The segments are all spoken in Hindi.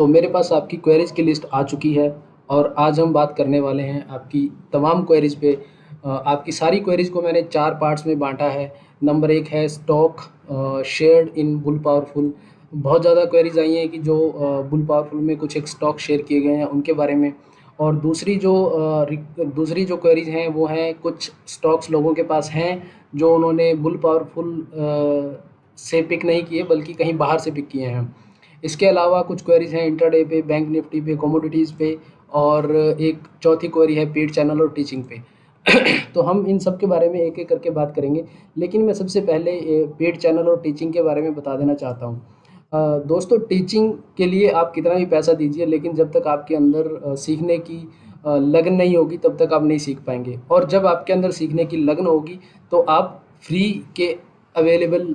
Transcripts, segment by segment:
तो मेरे पास आपकी क्वेरीज़ की लिस्ट आ चुकी है और आज हम बात करने वाले हैं आपकी तमाम क्वेरीज़ पे। आपकी सारी क्वेरीज़ को मैंने 4 पार्ट्स में बाँटा है। नंबर 1 है stock shared in bull powerful. बहुत ज़्यादा क्वेरीज़ आई हैं कि जो बुल पावरफुल में कुछ एक स्टॉक शेयर किए गए हैं उनके बारे में। और दूसरी जो क्वेरीज़ हैं वो हैं कुछ स्टॉक्स लोगों के पास हैं जो उन्होंने बुल पावरफुल से पिक नहीं किए बल्कि कहीं बाहर से पिक किए हैं। इसके अलावा कुछ क्वेरीज़ हैं इंट्राडे पे, बैंक निफ्टी पे, कमोडिटीज़ पे और एक चौथी क्वेरी है पेड चैनल और टीचिंग पे। तो हम इन सब के बारे में एक-एक करके बात करेंगे। लेकिन मैं सबसे पहले पेड चैनल और टीचिंग के बारे में बता देना चाहता हूँ। दोस्तों टीचिंग के लिए आप कितना भी पैसा दीजिए लेकिन जब तक आपके अंदर सीखने की लगन नहीं होगी तब तक आप नहीं सीख पाएँगे। और जब आपके अंदर सीखने की लगन होगी तो आप फ्री के अवेलेबल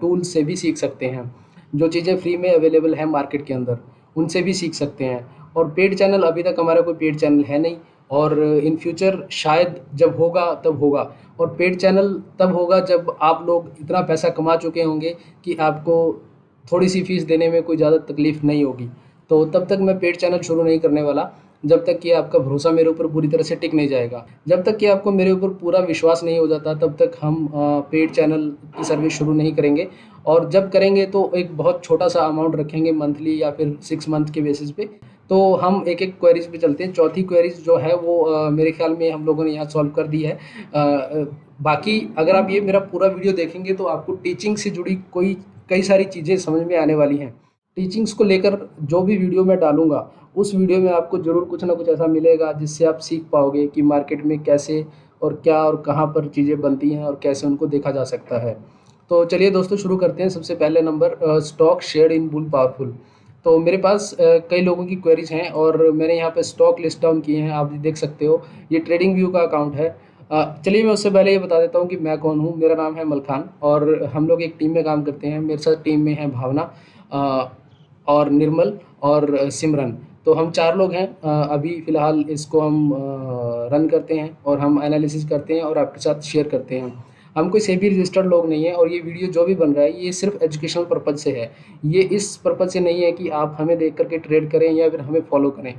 टूल्स से भी सीख सकते हैं। जो चीज़ें फ्री में अवेलेबल हैं मार्केट के अंदर, उनसे भी सीख सकते हैं। और पेड चैनल अभी तक हमारा कोई पेड चैनल है नहीं और इन फ्यूचर शायद जब होगा तब होगा। और पेड चैनल तब होगा जब आप लोग इतना पैसा कमा चुके होंगे कि आपको थोड़ी-सी फ़ीस देने में कोई ज़्यादा तकलीफ़ नहीं होगी। तो तब तक मैं पेड चैनल शुरू नहीं करने वाला, जब तक कि आपका भरोसा मेरे ऊपर पूरी तरह से टिक नहीं जाएगा। जब तक कि आपको मेरे ऊपर पूरा विश्वास नहीं हो जाता तब तक हम पेड चैनल की सर्विस शुरू नहीं करेंगे। और जब करेंगे तो एक बहुत छोटा-सा अमाउंट रखेंगे मंथली या फिर 6 मंथ के बेसिस पे। तो हम एक-एक क्वेरीज़ पे चलते हैं। चौथी क्वेरीज़ जो है वो मेरे ख़्याल में हम लोगों ने यहाँ सॉल्व कर दी है। बाकी अगर आप ये मेरा पूरा वीडियो देखेंगे तो आपको टीचिंग से जुड़ी कई सारी चीज़ें समझ में आने वाली हैं। टीचिंग्स को लेकर जो भी वीडियो मैं डालूँगा, उस वीडियो में आपको ज़रूर कुछ ना कुछ ऐसा मिलेगा जिससे आप सीख पाओगे कि मार्केट में कैसे और क्या और कहाँ पर चीज़ें बनती हैं और कैसे उनको देखा जा सकता है। तो चलिए दोस्तों शुरू करते हैं। सबसे पहले number stock shared in bull powerful. तो मेरे पास कई लोगों की क्वेरीज़ हैं और मैंने यहाँ पे स्टॉक लिस्ट डाउन किए हैं, आप देख सकते हो। ये ट्रेडिंग व्यू का अकाउंट है। चलिए मैं उससे पहले ये बता देता हूँ कि मैं कौन हूँ। मेरा नाम है मलखान और हम लोग एक टीम में काम करते हैं। मेरे साथ टीम में हैं भावना और निर्मल और सिमरन। तो हम 4 लोग हैं। अभी फ़िलहाल इसको हम रन करते हैं और हम एनालिसिस करते हैं और आपके साथ शेयर करते हैं। हम कोई सेबी रजिस्टर्ड लोग नहीं हैं और ये वीडियो जो भी बन रहा है ये सिर्फ़ एजुकेशनल पर्पज़ से है। ये इस पर्पज़ से नहीं है कि आप हमें देख कर के ट्रेड करें या फिर हमें फ़ॉलो करें।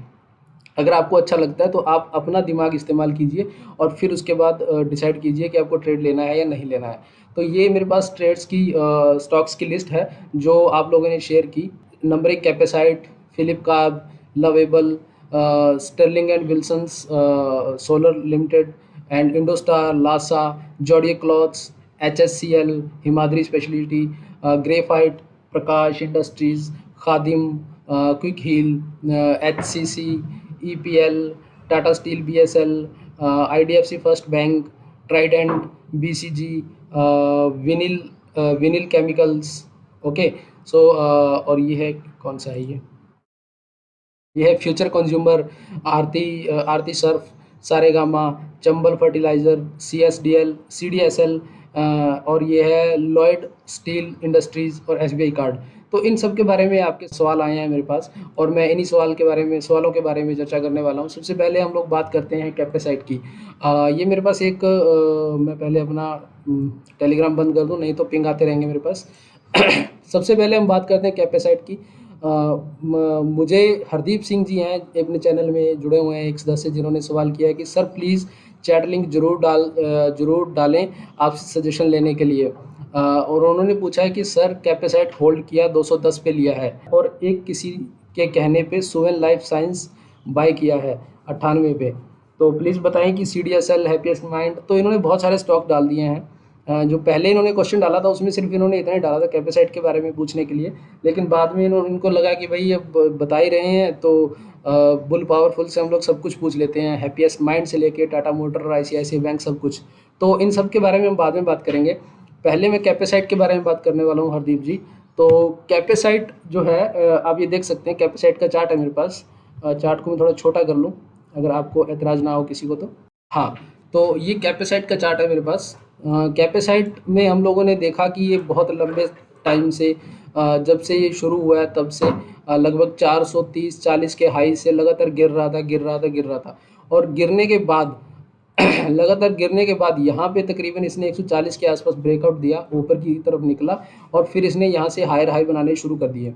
अगर आपको अच्छा लगता है तो आप अपना दिमाग इस्तेमाल कीजिए और फिर उसके बाद डिसाइड कीजिए कि आपको ट्रेड लेना है या नहीं लेना है। तो ये मेरे पास ट्रेड्स की स्टॉक्स की लिस्ट है जो आप लोगों ने शेयर की। Number 1 Capacite, Phillips Carb, Lovable, Sterling and Wilsons Solar Limited and Indostar, Lasa, Zodiac Clothes, HSCL, Himadri Speciality, Graphite, Prakash Industries, Khadim, Quick Heal, HCC, EPL, Tata Steel, BSL, IDFC First Bank, Trident, BCG, Vinyl Chemicals. Okay. So और ये है कौन सा है ये है Future Consumer, Aarti Surf, Saregama, Chambal fertiliser, सीएसडीएल, CDSL और ये है लॉयड स्टील इंडस्ट्रीज़ और एसबीआई कार्ड। तो इन सब के बारे में आपके सवाल आए हैं मेरे पास और मैं इन्हीं सवालों के बारे में चर्चा करने वाला हूँ। सबसे पहले हम लोग बात करते हैं कैपेसाइट की। ये मेरे पास एक मैं पहले अपना टेलीग्राम बंद कर दूँ नहीं तो पिंग आते रहेंगे मेरे पास। सबसे पहले हम बात करते हैं कैपेसाइट की। मुझे हरदीप सिंह जी हैं अपने चैनल में जुड़े हुए हैं X10 से, जिन्होंने सवाल किया है कि सर प्लीज़ चैट लिंक ज़रूर डालें आपसे सजेशन लेने के लिए। और उन्होंने पूछा है कि सर कैपेसाइट होल्ड किया 210 पे लिया है और एक किसी के कहने पे सुवेन लाइफ साइंस बाय किया है 98 पे। तो प्लीज़ बताएं कि CDSL, हैप्पीएस्ट माइंड। तो इन्होंने बहुत सारे स्टॉक डाल दिए हैं। जो पहले इन्होंने क्वेश्चन डाला था उसमें सिर्फ इन्होंने इतना ही डाला था कैपेसाइट के बारे में पूछने के लिए। लेकिन बाद में इनको लगा कि भाई अब बता ही रहे हैं तो बुल पावरफुल से हम लोग सब कुछ पूछ लेते हैं, हैप्पीएस्ट माइंड से लेके टाटा मोटर, आईसीआईसीआई बैंक, सब कुछ। तो इन सब के बारे में हम बाद में बात करेंगे। पहले मैं कैपेसाइट के बारे में बात करने वाला हूँ हरदीप जी। तो कैपेसाइट जो है आप ये देख सकते हैं, कैपेसाइट का चार्ट है मेरे पास। चार्ट को मैं थोड़ा छोटा कर लूँ अगर आपको एतराज़ ना हो किसी को तो। हाँ, तो ये कैपेसाइट का चार्ट है मेरे पास। कैपेसाइट में हम लोगों ने देखा कि ये बहुत लंबे टाइम से जब से ये शुरू हुआ है तब से लगभग 430-40 के हाई से लगातार गिर रहा था और गिरने के बाद लगातार गिरने के बाद यहाँ पे तकरीबन इसने 140 के आसपास ब्रेकआउट दिया, ऊपर की तरफ निकला और फिर इसने यहाँ से हायर हाई बनाने शुरू कर दिए।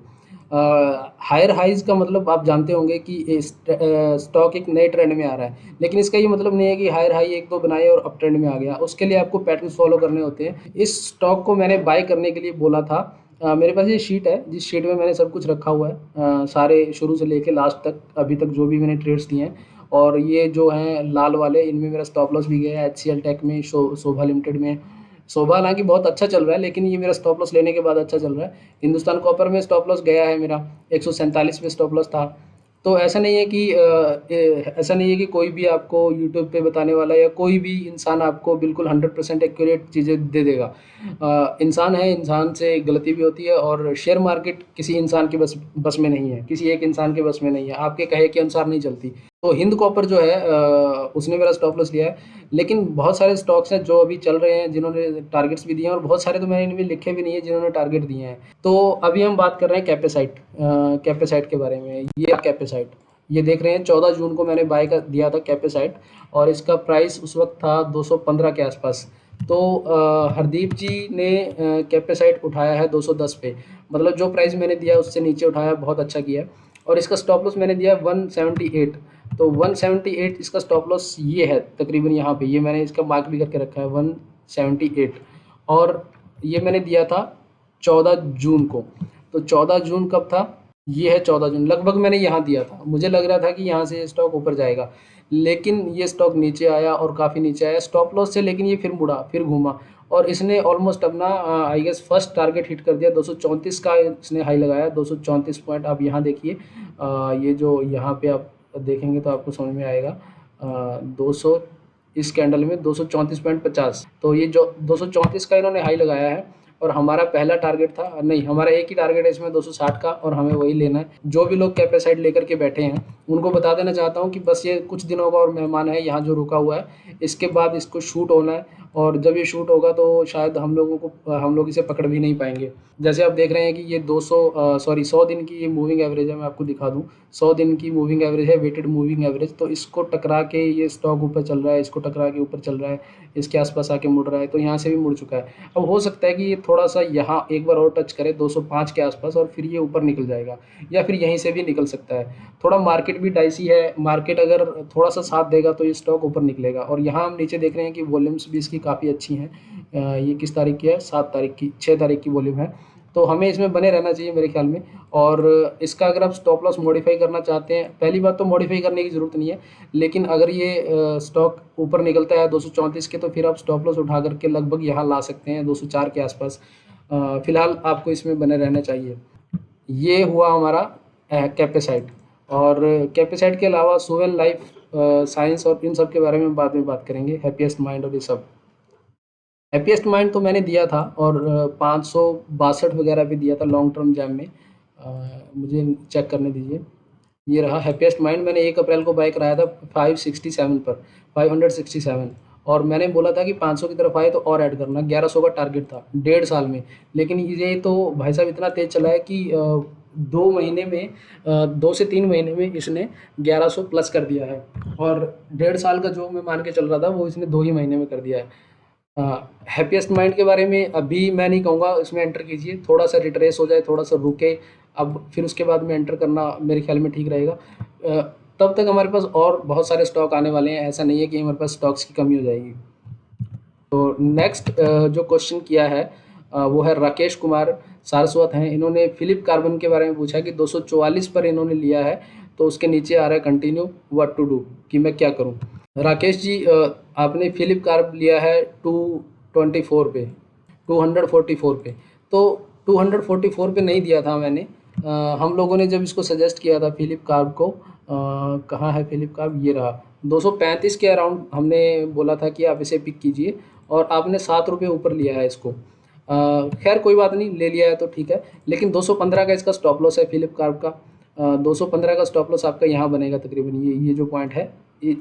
हायर हाइज का मतलब आप जानते होंगे कि स्टॉक एक नए ट्रेंड में आ रहा है, लेकिन इसका ये मतलब नहीं है कि हायर हाई एक दो बनाए और अप ट्रेंड में आ गया। उसके लिए आपको पैटर्न्स फॉलो करने होते हैं। इस स्टॉक को मैंने बाय करने के लिए बोला था। मेरे पास ये शीट है, जिस शीट में मैंने सब कुछ रखा हुआ है, सारे शुरू से लेके लास्ट तक अभी तक जो भी मैंने ट्रेड्स दिए हैं। और ये जो हैं लाल वाले, इनमें मेरा स्टॉप लॉस भी गया है, HCL टेक में, शोभा लिमिटेड में। शोभा हालांकि बहुत अच्छा चल रहा है, लेकिन ये मेरा स्टॉप लॉस लेने के बाद अच्छा चल रहा है। हिंदुस्तान कॉपर में स्टॉप लॉस गया है मेरा, 147 पे स्टॉप लॉस था। तो ऐसा नहीं है कि ऐसा नहीं है कि कोई भी आपको यूट्यूब पे बताने वाला या कोई भी इंसान आपको बिल्कुल 100% एक्यूरेट चीज़ें दे देगा। इंसान है, इंसान से गलती भी होती है, और शेयर मार्केट किसी इंसान के बस बस में नहीं है, किसी एक इंसान के बस में नहीं है, आपके कहे के अनुसार नहीं चलती। तो हिंद कॉपर जो है उसने मेरा स्टॉप लॉस लिया है। लेकिन बहुत सारे स्टॉक्स हैं जो अभी चल रहे हैं, जिन्होंने टारगेट्स भी दिए हैं, और बहुत सारे तो मैंने इनमें लिखे भी नहीं है जिन्होंने टारगेट दिए हैं। तो अभी हम बात कर रहे हैं कैपेसाइट, कैपेसाइट के बारे में। ये कैपेसाइट, ये देख रहे हैं, 14 जून को मैंने बाय कर दिया था कैपेसाइट, और इसका प्राइस उस वक्त था 215 के आसपास। तो हरदीप जी ने कैपेसाइट उठाया है 210 पे, मतलब जो प्राइस मैंने दिया उससे नीचे उठाया, बहुत अच्छा किया है। और इसका स्टॉप लॉस मैंने दिया 178। तो 178 इसका स्टॉप लॉस ये है तकरीबन यहाँ पे, ये मैंने इसका मार्क भी करके रखा है 178। और ये मैंने दिया था 14 जून को। तो 14 जून कब था? ये है 14 जून, लगभग मैंने यहाँ दिया था। मुझे लग रहा था कि यहाँ से स्टॉक ऊपर जाएगा, लेकिन ये स्टॉक नीचे आया, और काफ़ी नीचे आया स्टॉप लॉस से, लेकिन ये फिर मुड़ा, फिर घूमा, और इसने ऑलमोस्ट अपना I guess first target hit कर दिया। 234 का इसने हाई लगाया, 234 पॉइंट। आप यहाँ देखिए, ये जो यहाँ पे आप देखेंगे तो आपको समझ में आएगा। 200, इस कैंडल में 234.50, तो ये जो 234 का इन्होंने हाई लगाया है, और हमारा पहला टारगेट था, नहीं हमारा एक ही टारगेट है इसमें 260 का, और हमें वही लेना है। जो भी लोग कैपेसाइट लेकर के बैठे हैं उनको बता देना चाहता हूँ कि बस ये कुछ दिनों का और मेहमान है यहाँ जो रुका हुआ है, इसके बाद इसको शूट होना है, और जब ये शूट होगा तो शायद हम लोग इसे पकड़ भी नहीं पाएंगे। जैसे आप देख रहे हैं कि ये 100 दिन की ये मूविंग एवरेज है, मैं आपको दिखा दूँ। 100 दिन की मूविंग एवरेज है, वेटेड मूविंग एवरेज। तो इसको टकरा के ये स्टॉक ऊपर चल रहा है, इसको टकरा के ऊपर चल रहा है, इसके आसपास आके मुड़ रहा है, तो यहाँ से भी मुड़ चुका है। अब हो सकता है कि ये थोड़ा सा यहाँ एक बार और टच करे 205 के आसपास, और फिर ये ऊपर निकल जाएगा, या फिर यहीं से भी निकल सकता है। थोड़ा मार्केट भी डाइसी है, मार्केट अगर थोड़ा सा साथ देगा तो ये स्टॉक ऊपर निकलेगा। और यहाँ हम नीचे देख रहे हैं कि वॉल्यूम्स भी इसकी काफ़ी अच्छी हैं। ये किस तारीख की है? 7 तारीख की, 6 तारीख की वॉल्यूम है। तो हमें इसमें बने रहना चाहिए मेरे ख्याल में। और इसका अगर आप स्टॉप लॉस मॉडिफाई करना चाहते हैं, पहली बात तो मॉडिफाई करने की ज़रूरत नहीं है, लेकिन अगर ये स्टॉक ऊपर निकलता है 234 के, तो फिर आप स्टॉप लॉस उठा करके लगभग यहाँ ला सकते हैं 204 के आसपास। फिलहाल आपको इसमें बने रहना चाहिए। ये हुआ हमारा कैपेसाइट। और कैपेसाइट के अलावा सुवेन लाइफ साइंस और इन सब के बारे में बाद में बात करेंगे, हैप्पीएस्ट माइंड और ये सब। हैप्पीएस्ट माइंड तो मैंने दिया था, और 562 वगैरह भी दिया था लॉन्ग टर्म जैम में। मुझे चेक करने दीजिए, ये रहा हैप्पीएस्ट माइंड। मैंने 1 अप्रैल को बाय कराया था 567 पर, 567। और मैंने बोला था कि 500 की तरफ आए तो और ऐड करना, 1100 का टारगेट था 1.5 साल में। लेकिन ये तो भाई साहब इतना तेज़ चला है कि 2 महीने में, 2 से 3 महीने में इसने 1100 प्लस कर दिया है। और 1.5 साल का जो मैं मान के चल रहा था वो इसने 2 ही महीने में कर दिया है। हैप्पीएस्ट माइंड के बारे में अभी मैं नहीं कहूँगा इसमें एंटर कीजिए, थोड़ा सा रिट्रेस हो जाए, थोड़ा सा रुके, अब फिर उसके बाद में एंटर करना मेरे ख्याल में ठीक रहेगा। तब तक हमारे पास और बहुत सारे स्टॉक आने वाले हैं, ऐसा नहीं है कि हमारे पास स्टॉक्स की कमी हो जाएगी। तो नेक्स्ट जो क्वेश्चन किया है वो है राकेश कुमार सारस्वत हैं। इन्होंने फिलिप कार्बन के बारे में पूछा कि 244 पर इन्होंने लिया है, तो उसके नीचे आ रहा है कंटिन्यू, व्हाट टू डू, कि मैं क्या करूं। राकेश जी, आपने फिलिप कार्ब लिया है 224 पे, 244 पे। तो 244 पे नहीं दिया था मैंने। हम लोगों ने जब इसको सजेस्ट किया था फिलिप कार्ब को, कहाँ है फिलिप कार्ब, ये रहा, 235 के अराउंड हमने बोला था कि आप इसे पिक कीजिए, और आपने 7 रुपये ऊपर लिया है इसको। खैर कोई बात नहीं, ले लिया है तो ठीक है। लेकिन 215 का इसका स्टॉप लॉस है फिलिप कार्ब का। 215 का स्टॉप लॉस आपका यहाँ बनेगा तकरीबन, ये जो पॉइंट है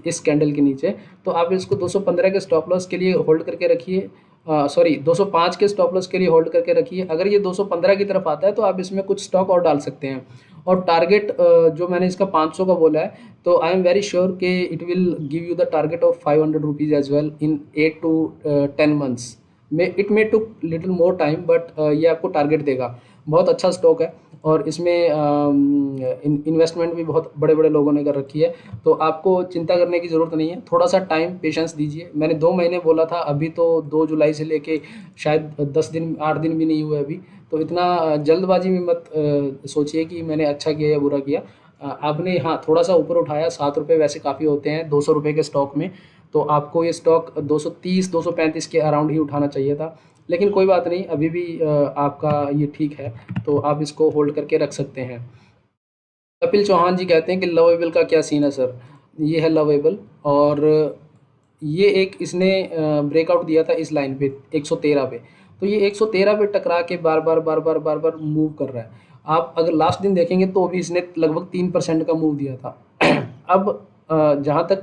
इस कैंडल के नीचे। तो आप इसको 215 के स्टॉप लॉस के लिए होल्ड करके रखिए, सॉरी 205 के स्टॉप लॉस के लिए होल्ड करके रखिए। अगर ये 215 की तरफ आता है तो आप इसमें कुछ स्टॉक और डाल सकते हैं। और टारगेट जो मैंने इसका 500 का बोला है, तो आई एम वेरी श्योर कि it will give you the target of 500 rupees as well in 8 to 10 months में। It may took little more time, but ये आपको टारगेट देगा। बहुत अच्छा स्टॉक है और इसमें इन्वेस्टमेंट भी बहुत बड़े बड़े लोगों ने कर रखी है, तो आपको चिंता करने की ज़रूरत नहीं है। थोड़ा सा टाइम पेशेंस दीजिए। मैंने 2 महीने बोला था, अभी तो 2 जुलाई से लेके शायद 10 दिन 8 दिन भी नहीं हुए अभी, तो इतना जल्दबाजी में मत सोचिए कि मैंने अच्छा किया या बुरा किया। आपने हाँ थोड़ा सा ऊपर उठाया, 7 रुपये वैसे काफ़ी होते हैं 200 रुपये के स्टॉक में, तो आपको ये स्टॉक 230 235 के अराउंड ही उठाना चाहिए था, लेकिन कोई बात नहीं, अभी भी आपका ये ठीक है, तो आप इसको होल्ड करके रख सकते हैं। कपिल चौहान जी कहते हैं कि लवेबल का क्या सीन है सर। ये है लवेबल, और ये एक इसने ब्रेकआउट दिया था इस लाइन पे 113 पे, तो ये 113 पे टकरा के बार बार बार बार बार बार मूव कर रहा है। आप अगर लास्ट दिन देखेंगे तो भी इसने लगभग 3% का मूव दिया था। अब जहाँ तक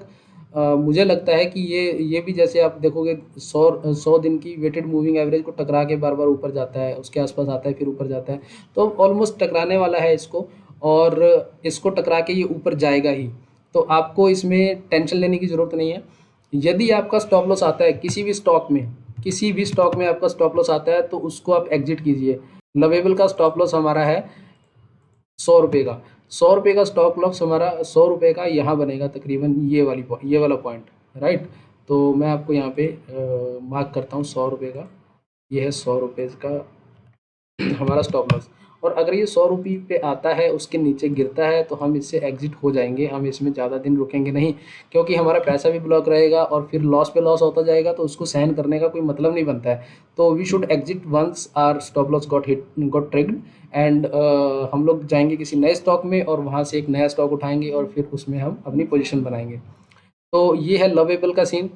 मुझे लगता है कि ये भी जैसे आप देखोगे 100 दिन की वेटेड मूविंग एवरेज को टकरा के बार बार ऊपर जाता है, उसके आसपास आता है, फिर ऊपर जाता है, तो ऑलमोस्ट टकराने वाला है इसको, और इसको टकरा के ये ऊपर जाएगा ही, तो आपको इसमें टेंशन लेने की ज़रूरत नहीं है। यदि आपका स्टॉप लॉस आता है किसी भी स्टॉक में आपका स्टॉप लॉस आता है तो उसको आप एग्जिट कीजिए। लवेबल का स्टॉप लॉस हमारा है 100 रुपये का। 100 रुपये का स्टॉप लॉस हमारा 100 रुपये का यहाँ बनेगा तकरीबन ये वाला पॉइंट, राइट। तो मैं आपको यहाँ पे मार्क करता हूँ 100 रुपये का, ये है 100 रुपये का हमारा स्टॉप लॉस। और अगर ये 100 रुपये पे आता है, उसके नीचे गिरता है, तो हम इससे एग्जिट हो जाएंगे, हम इसमें ज़्यादा दिन रुकेंगे नहीं, क्योंकि हमारा पैसा भी ब्लॉक रहेगा और फिर लॉस पे लॉस होता जाएगा, तो उसको सहन करने का कोई मतलब नहीं बनता है। तो we should exit once our stop loss got triggered, and हम लोग जाएंगे किसी नए स्टॉक में और वहाँ से एक नया स्टॉक उठाएंगे और फिर उसमें हम अपनी पोजिशन बनाएंगे। तो ये है लवेबल का सीन।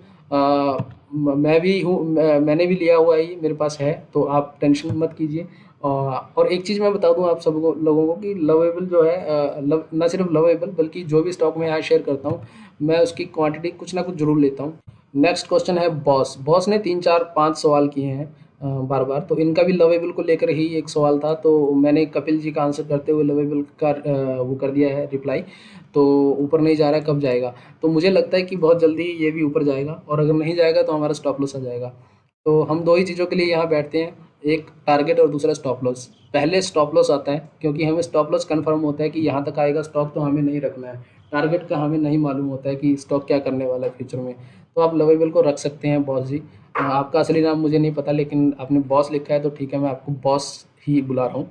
मैं भी हूँ, मैंने भी लिया हुआ है, ये मेरे पास है, तो आप टेंशन मत कीजिए। और एक चीज़ मैं बता दूँ आप सब लोगों को कि लवेबल जो है, ना सिर्फ लवेबल बल्कि जो भी स्टॉक मैं यहाँ शेयर करता हूँ, मैं उसकी क्वांटिटी कुछ ना कुछ ज़रूर लेता हूँ। नेक्स्ट क्वेश्चन है बॉस ने 3 4 5 सवाल किए हैं बार बार, तो इनका भी लवेबल को लेकर ही एक सवाल था, तो मैंने कपिल जी का आंसर करते हुए लवेबल का वो कर दिया है रिप्लाई। तो ऊपर नहीं जा रहा है, कब जाएगा? तो मुझे लगता है कि बहुत जल्दी ये भी ऊपर जाएगा, और अगर नहीं जाएगा तो हमारा स्टॉप लॉस आ जाएगा। तो हम दो ही चीज़ों के लिए यहाँ बैठते हैं, एक टारगेट और दूसरा स्टॉप लॉस। पहले स्टॉप लॉस आता है, क्योंकि हमें स्टॉप लॉस कन्फर्म होता है कि यहाँ तक आएगा स्टॉक, तो हमें नहीं रखना है। टारगेट का हमें नहीं मालूम होता है कि स्टॉक क्या करने वाला है फ्यूचर में। तो आप लवेबल को रख सकते हैं बॉस जी। आपका असली नाम मुझे नहीं पता, लेकिन आपने बॉस लिखा है तो ठीक है, मैं आपको बॉस ही बुला रहा हूँ।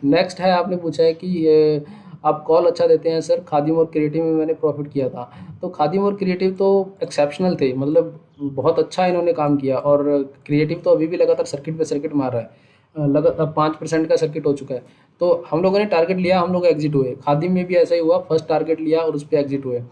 नेक्स्ट है, आपने पूछा है कि आप कॉल अच्छा देते हैं सर, खादिम और क्रिएटिव में मैंने प्रॉफिट किया था। तो खादिम और क्रिएटिव तो एक्सेप्शनल थे, मतलब बहुत अच्छा इन्होंने काम किया, और क्रिएटिव तो अभी भी लगातार सर्किट पे सर्किट मार रहा है, लगातार 5% का सर्किट हो चुका है। तो हम लोगों ने टारगेट लिया, हम लोग एग्जिट हुए। खादिम में भी ऐसा ही हुआ, फर्स्ट टारगेट लिया और उस पर एग्जिट हुए।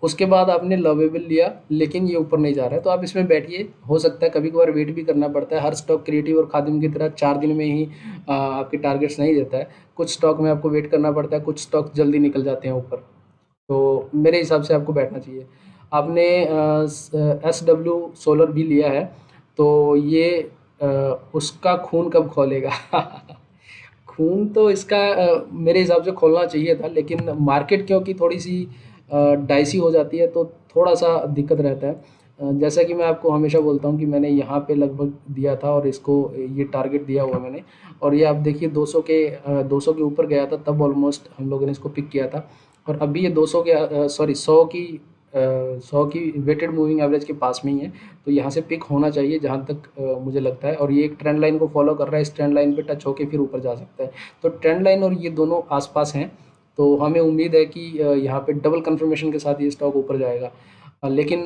उसके बाद आपने लवेबल लिया, लेकिन ये ऊपर नहीं जा रहा है, तो आप इसमें बैठिए। हो सकता है कभी कभार वेट भी करना पड़ता है, हर स्टॉक क्रिएटिव और खादिम की तरह 4 दिन में ही आपके टारगेट्स नहीं देता है। कुछ स्टॉक में आपको वेट करना पड़ता है, कुछ स्टॉक जल्दी निकल जाते हैं ऊपर, तो मेरे हिसाब से आपको बैठना चाहिए। आपने SW सोलर भी लिया है, तो ये अ, उसका खून कब खोलेगा? खून तो इसका मेरे हिसाब से खोलना चाहिए था, लेकिन मार्केट क्योंकि थोड़ी सी डाइसी हो जाती है, तो थोड़ा सा दिक्कत रहता है। जैसा कि मैं आपको हमेशा बोलता हूँ कि मैंने यहाँ पे लगभग दिया था, और इसको ये टारगेट दिया हुआ मैंने, और ये आप देखिए 200 के ऊपर गया था, तब ऑलमोस्ट हम लोगों ने इसको पिक किया था। और अभी ये 200 के सॉरी 100 की वेटेड मूविंग एवरेज के पास में ही है, तो यहाँ से पिक होना चाहिए जहाँ तक मुझे लगता है। और ये एक ट्रेंड लाइन को फॉलो कर रहा है, इस ट्रेंड लाइन पे टच होके फिर ऊपर जा सकता है। तो ट्रेंड लाइन और ये दोनों आसपास हैं, तो हमें उम्मीद है कि यहाँ पे डबल कंफर्मेशन के साथ ये स्टॉक ऊपर जाएगा। लेकिन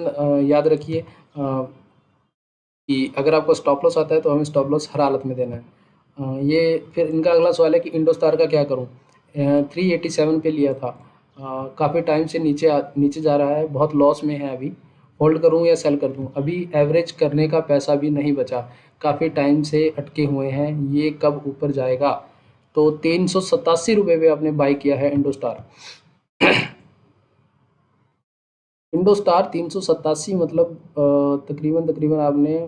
याद रखिए कि अगर आपको स्टॉप लॉस आता है तो हमें स्टॉप लॉस हर हालत में देना है। ये फिर इनका अगला सवाल है कि इंडोस्टार का क्या करूं? 387 पे लिया था, काफ़ी टाइम से नीचे जा रहा है, बहुत लॉस में है अभी। होल्ड करूं या सेल कर दूं? अभी एवरेज करने का पैसा भी नहीं बचा, काफ़ी टाइम से अटके हुए हैं, ये कब ऊपर जाएगा? तो 387 रुपये पे आपने बाई किया है इंडोस्टार। इंडोस्टार 387, मतलब तकरीबन तकरीबन आपने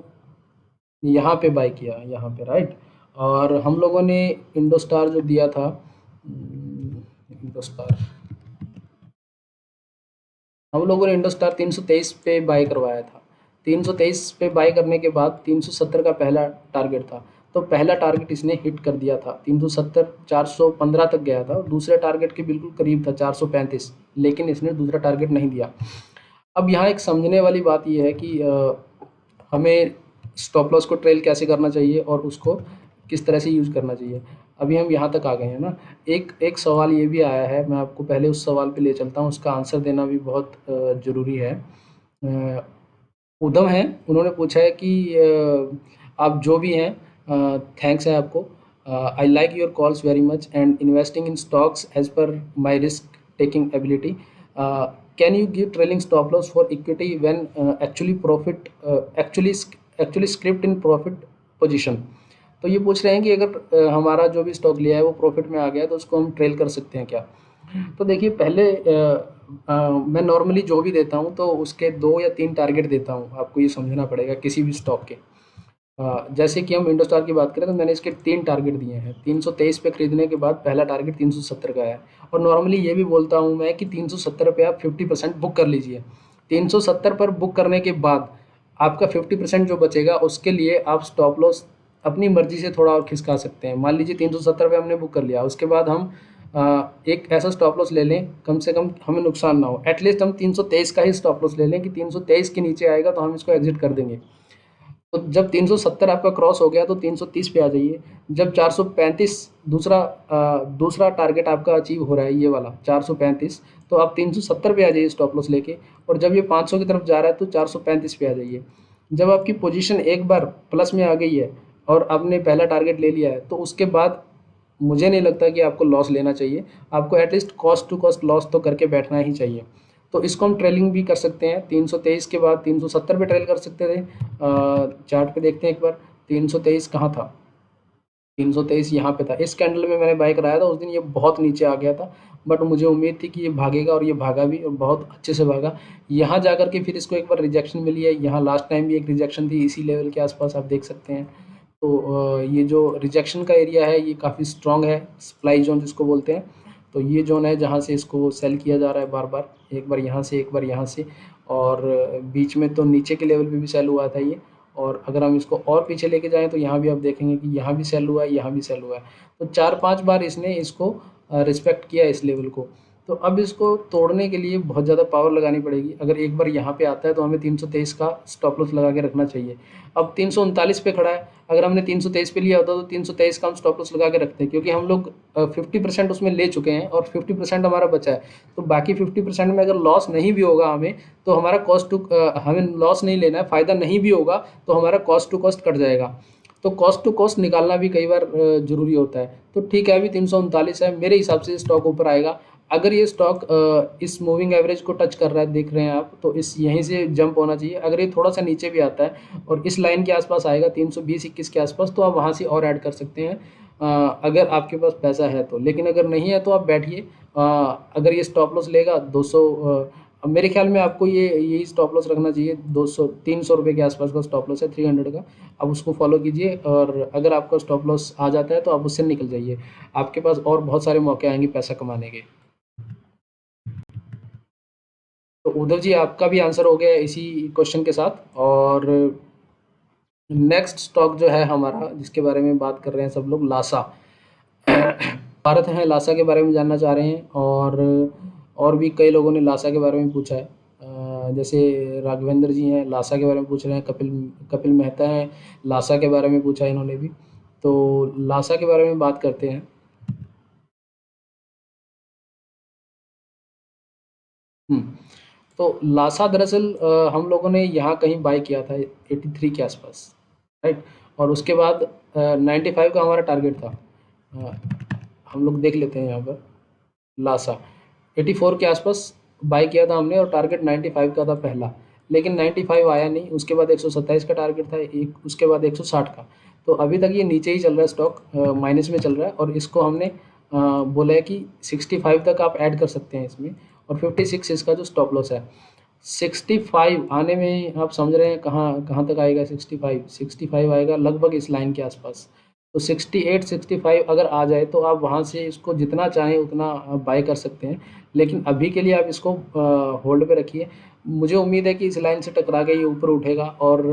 यहाँ पे बाय किया, यहाँ पे, राइट। और हम लोगों ने इंडोस्टार जो दिया था, इंडोस्टार हम लोगों ने इंडोस्टार 323 पे बाय करवाया था। 323 पे बाय करने के बाद 370 का पहला टारगेट था, तो पहला टारगेट इसने हिट कर दिया था 370, 415 तक गया था और दूसरे टारगेट के बिल्कुल करीब था 435, लेकिन इसने दूसरा टारगेट नहीं दिया। अब यहाँ एक समझने वाली बात यह है कि हमें स्टॉप लॉस को ट्रेल कैसे करना चाहिए और उसको किस तरह से यूज़ करना चाहिए। अभी हम यहाँ तक आ गए हैं ना। एक एक सवाल ये भी आया है, मैं आपको पहले उस सवाल पे ले चलता हूँ, उसका आंसर देना भी बहुत ज़रूरी है। उद्धव हैं, उन्होंने पूछा है कि आप जो भी हैं, थैंक्स है आपको। I like your calls very much and investing in stocks as per my risk taking ability. Can you give trailing stop loss for equity when actually profit actually script in profit position. तो ये पूछ रहे हैं कि अगर हमारा जो भी स्टॉक लिया है वो प्रॉफिट में आ गया तो उसको हम ट्रेल कर सकते हैं क्या। तो देखिए, पहले मैं नॉर्मली जो भी देता हूँ तो उसके 2 या 3 टारगेट देता हूँ, आपको ये समझना पड़ेगा किसी भी स्टॉक के। जैसे कि हम इंडोस्टार की बात करें तो मैंने इसके 3 टारगेट दिए हैं। 323 पे खरीदने के बाद पहला टारगेट 370 का है, और नॉर्मली ये भी बोलता हूँ मैं कि 370 पे आप 50% बुक कर लीजिए। 370 पर बुक करने के बाद आपका 50% जो बचेगा उसके लिए आप स्टॉप लॉस अपनी मर्जी से थोड़ा और खिसका सकते हैं। मान लीजिए 370 पे हमने बुक कर लिया, उसके बाद हम एक ऐसा स्टॉप लॉस ले लें कम से कम हमें नुकसान ना हो। एटलीस्ट हम 323 का ही स्टॉप लॉस ले लें कि 323 के नीचे आएगा तो हम इसको एग्जिट कर देंगे। तो जब 370 आपका क्रॉस हो गया तो 330 पे आ जाइए। जब 435 दूसरा टारगेट आपका अचीव हो रहा है, ये वाला 435, तो आप 370 पे आ जाइए स्टॉप लॉस लेके, और जब ये 500 की तरफ जा रहा है तो 435 पे आ जाइए। जब आपकी पोजीशन एक बार प्लस में आ गई है और आपने पहला टारगेट ले लिया है तो उसके बाद मुझे नहीं लगता कि आपको लॉस लेना चाहिए। आपको at least cost to cost loss तो करके बैठना ही चाहिए। तो इसको हम ट्रेलिंग भी कर सकते हैं। 323 के बाद 370 पे ट्रेल कर सकते थे। चार्ट पे देखते हैं एक बार, 323 कहाँ था, 323 यहाँ पे था। इस कैंडल में मैंने बाय कराया था, उस दिन ये बहुत नीचे आ गया था, बट मुझे उम्मीद थी कि ये भागेगा और ये भागा भी, और बहुत अच्छे से भागा। यहाँ जा कर के फिर इसको एक बार रिजेक्शन मिली है। यहाँ लास्ट टाइम भी एक रिजेक्शन थी इसी लेवल के आसपास, आप देख सकते हैं। तो ये जो रिजेक्शन का एरिया है ये काफ़ी स्ट्रॉन्ग है, सप्लाई जोन जिसको बोलते हैं। तो ये जोन है जहाँ से इसको सेल किया जा रहा है बार बार, एक बार यहाँ से एक बार यहाँ से, और बीच में तो नीचे के लेवल पे भी सेल हुआ था ये। और अगर हम इसको और पीछे लेके जाएँ तो यहाँ भी आप देखेंगे कि यहाँ भी सेल हुआ है, यहाँ भी सेल हुआ है। तो 4-5 बार इसने इसको रिस्पेक्ट किया इस लेवल को। तो अब इसको तोड़ने के लिए बहुत ज़्यादा पावर लगानी पड़ेगी। अगर एक बार यहाँ पे आता है तो हमें 323 का स्टॉप लॉस लगा के रखना चाहिए। अब 339 पे खड़ा है, अगर हमने 323 पे लिया होता तो 323 का हम स्टॉप लॉस लगा के रखते हैं, क्योंकि हम लोग 50% उसमें ले चुके हैं और 50% हमारा बचा है। तो बाकी 50% में अगर लॉस नहीं भी होगा हमें, तो हमारा हमें लॉस नहीं लेना है, फ़ायदा नहीं भी होगा तो हमारा कॉस्ट टू कॉस्ट कट जाएगा। तो कॉस्ट टू कॉस्ट निकालना भी कई बार ज़रूरी होता है। तो ठीक है, अभी 339 है, मेरे हिसाब से स्टॉक ऊपर आएगा। अगर ये स्टॉक इस मूविंग एवरेज को टच कर रहा है, देख रहे हैं आप, तो इस यहीं से जंप होना चाहिए। अगर ये थोड़ा सा नीचे भी आता है और इस लाइन के आसपास आएगा 320-21 के आसपास, तो आप वहाँ से और ऐड कर सकते हैं अगर आपके पास पैसा है तो। लेकिन अगर नहीं है तो आप बैठिए। अगर ये स्टॉप लॉस लेगा 200, मेरे ख्याल में आपको यही स्टॉप लॉस रखना चाहिए। 200-300 रुपये के आसपास का स्टॉप लॉस है, 300 का। आप उसको फॉलो कीजिए, और अगर आपका स्टॉप लॉस आ जाता है तो आप उससे निकल जाइए। आपके पास और बहुत सारे मौके आएंगे पैसा कमाने के। तो उद्धव जी, आपका भी आंसर हो गया इसी क्वेश्चन के साथ। और नेक्स्ट स्टॉक जो है हमारा, जिसके बारे में बात कर रहे हैं सब लोग, लासा। भारत हैं, लासा के बारे में जानना चाह रहे हैं, और भी कई लोगों ने लासा के बारे में पूछा है। जैसे राघवेंद्र जी हैं, लासा के बारे में पूछ रहे हैं। कपिल कपिल मेहता हैं, लासा के बारे में पूछा है इन्होंने भी। तो लासा के बारे में बात करते हैं। हम्म, तो लासा दरअसल हम लोगों ने यहाँ कहीं बाय किया था 83 के आसपास, राइट। और उसके बाद 95 का हमारा टारगेट था। अ, हम लोग देख लेते हैं यहाँ पर। लासा 84 के आसपास बाय किया था हमने, और टारगेट 95 का था पहला, लेकिन 95 आया नहीं। उसके बाद 127 का टारगेट था एक, उसके बाद 160 का। तो अभी तक ये नीचे ही चल रहा है, स्टॉक माइनस में चल रहा है। और इसको हमने बोला है कि 65 तक आप ऐड कर सकते हैं इसमें, और 56 इसका जो स्टॉप लॉस है। 65 आने में आप समझ रहे हैं कहाँ कहाँ तक आएगा। 65 आएगा लगभग इस लाइन के आसपास। तो 68 65 अगर आ जाए तो आप वहाँ से इसको जितना चाहें उतना बाय कर सकते हैं, लेकिन अभी के लिए आप इसको होल्ड पे रखिए। मुझे उम्मीद है कि इस लाइन से टकरा के ये ऊपर उठेगा, और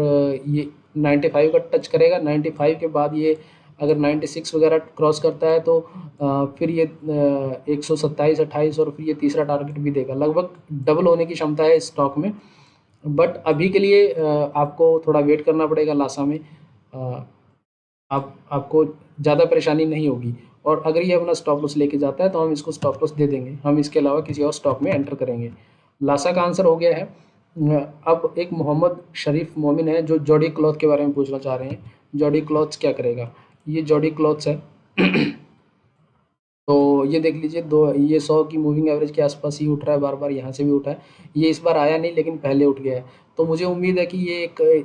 ये 95 का टच करेगा। 95 के बाद ये अगर 96 वगैरह क्रॉस करता है तो फिर ये 127-28 और फिर ये तीसरा टारगेट भी देगा। लगभग डबल होने की क्षमता है इस स्टॉक में, बट अभी के लिए आपको थोड़ा वेट करना पड़ेगा लासा में। आपको ज़्यादा परेशानी नहीं होगी, और अगर ये अपना स्टॉप लॉस लेके जाता है तो हम इसको स्टॉप लॉस दे देंगे, हम इसके अलावा किसी और स्टॉक में एंटर करेंगे। लासा का आंसर हो गया है। अब एक मोहम्मद शरीफ मोमिन है जो जॉडी क्लॉथ के बारे में पूछना चाह रहे हैं। जॉडी क्लॉथ्स क्या करेगा? ये जॉडी क्लॉथ्स है तो ये देख लीजिए, ये 100 की मूविंग एवरेज के आसपास ही उठ रहा है, बार बार यहाँ से भी उठा है। ये इस बार आया नहीं लेकिन पहले उठ गया है, तो मुझे उम्मीद है कि ये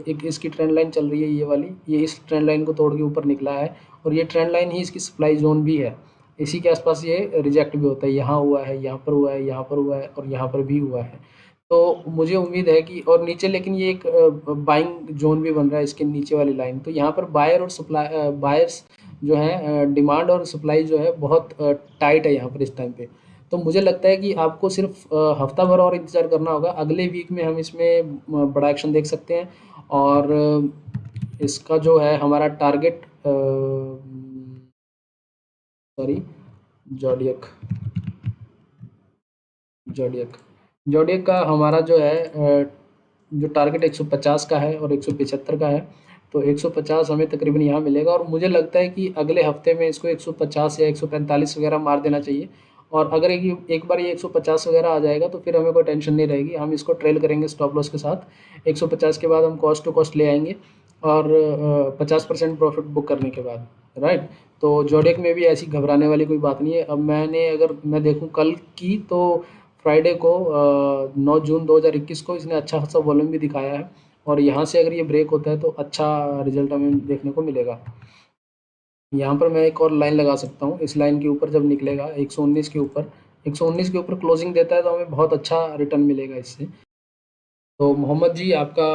एक इसकी ट्रेंड लाइन चल रही है, ये वाली, ये इस ट्रेंड लाइन को तोड़ के ऊपर निकला है, और ये ट्रेंड लाइन ही इसकी सप्लाई जोन भी है। इसी के आसपास ये रिजेक्ट भी होता है, यहाँ हुआ है, यहाँ पर हुआ है, यहाँ पर हुआ है, और यहाँ पर भी हुआ है। तो मुझे उम्मीद है कि, और नीचे लेकिन ये एक बाइंग जोन भी बन रहा है इसके नीचे वाली लाइन, तो यहाँ पर बायर और सप्लाई, बायर्स जो है, डिमांड और सप्लाई जो है बहुत टाइट है यहाँ पर इस टाइम पे। तो मुझे लगता है कि आपको सिर्फ हफ्ता भर और इंतज़ार करना होगा। अगले वीक में हम इसमें बड़ा एक्शन देख सकते हैं, और इसका जो है हमारा target, sorry, zodiac zodiac zodiac का हमारा जो है जो टारगेट 150 का है और 175 का है। तो 150 हमें तकरीबन यहाँ मिलेगा, और मुझे लगता है कि अगले हफ्ते में इसको 150 या 145 वगैरह मार देना चाहिए। और अगर एक बार ये 150 वगैरह आ जाएगा तो फिर हमें कोई टेंशन नहीं रहेगी, हम इसको ट्रेल करेंगे स्टॉप लॉस के साथ। 150 के बाद हम कॉस्ट टू कॉस्ट ले आएंगे, और 50% प्रॉफिट बुक करने के बाद, राइट। तो जोडियक में भी ऐसी घबराने वाली कोई बात नहीं है। अब अगर मैं देखूँ कल की, तो फ्राइडे को 9 जून 2021 को इसने अच्छा खासा वॉल्यूम भी दिखाया है, और यहाँ से अगर ये ब्रेक होता है तो अच्छा रिजल्ट हमें देखने को मिलेगा। यहाँ पर मैं एक और लाइन लगा सकता हूँ, इस लाइन के ऊपर जब निकलेगा 119 के ऊपर, 119 के ऊपर क्लोजिंग देता है तो हमें बहुत अच्छा रिटर्न मिलेगा इससे। तो मोहम्मद जी, आपका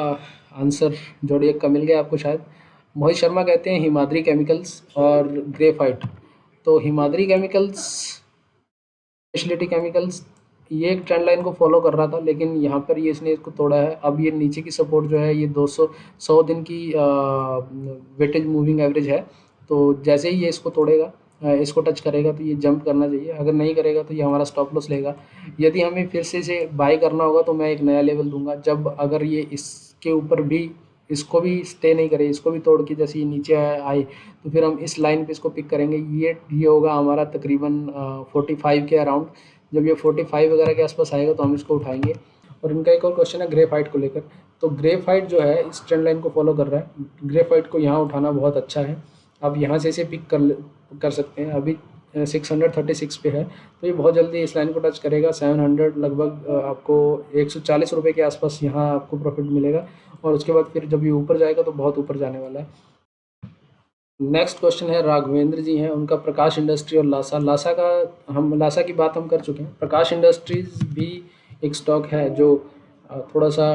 आंसर जोडियक का मिल गया आपको शायद। मोहित शर्मा कहते हैं हिमाद्री केमिकल्स और ग्रेफाइट। तो हिमाद्री केमिकल्स, स्पेशलिटी केमिकल्स, ये एक ट्रेंड लाइन को फॉलो कर रहा था, लेकिन यहाँ पर ये इसने इसको तोड़ा है। अब ये नीचे की सपोर्ट जो है, ये 100 दिन की वेटेज मूविंग एवरेज है। तो जैसे ही ये इसको तोड़ेगा, इसको टच करेगा, तो ये जंप करना चाहिए। अगर नहीं करेगा तो ये हमारा स्टॉप लॉस लेगा। यदि हमें फिर से इसे बाय करना होगा तो मैं एक नया लेवल दूंगा, जब अगर ये इसके ऊपर भी, इसको भी स्टे नहीं करे, इसको भी तोड़ के जैसे ये नीचे आए, तो फिर हम इस लाइन पे इसको पिक करेंगे। ये होगा हमारा तकरीबन 45 के अराउंड। जब ये 45 वगैरह के आसपास आएगा तो हम इसको उठाएंगे। और इनका एक और क्वेश्चन है ग्रेफाइट को लेकर। तो ग्रेफाइट जो है इस ट्रेंड लाइन को फॉलो कर रहा है, ग्रेफाइट को यहाँ उठाना बहुत अच्छा है। आप यहाँ से इसे पिक कर सकते हैं। अभी 636 पे है, तो ये बहुत जल्दी इस लाइन को टच करेगा। 700 लगभग आपको 140 रुपये के आसपास यहाँ आपको प्रॉफिट मिलेगा, और उसके बाद फिर जब ये ऊपर जाएगा तो बहुत ऊपर जाने वाला है। नेक्स्ट क्वेश्चन है, राघवेंद्र जी हैं, उनका प्रकाश इंडस्ट्री और लासा की बात हम कर चुके हैं। प्रकाश इंडस्ट्रीज भी एक स्टॉक है जो थोड़ा सा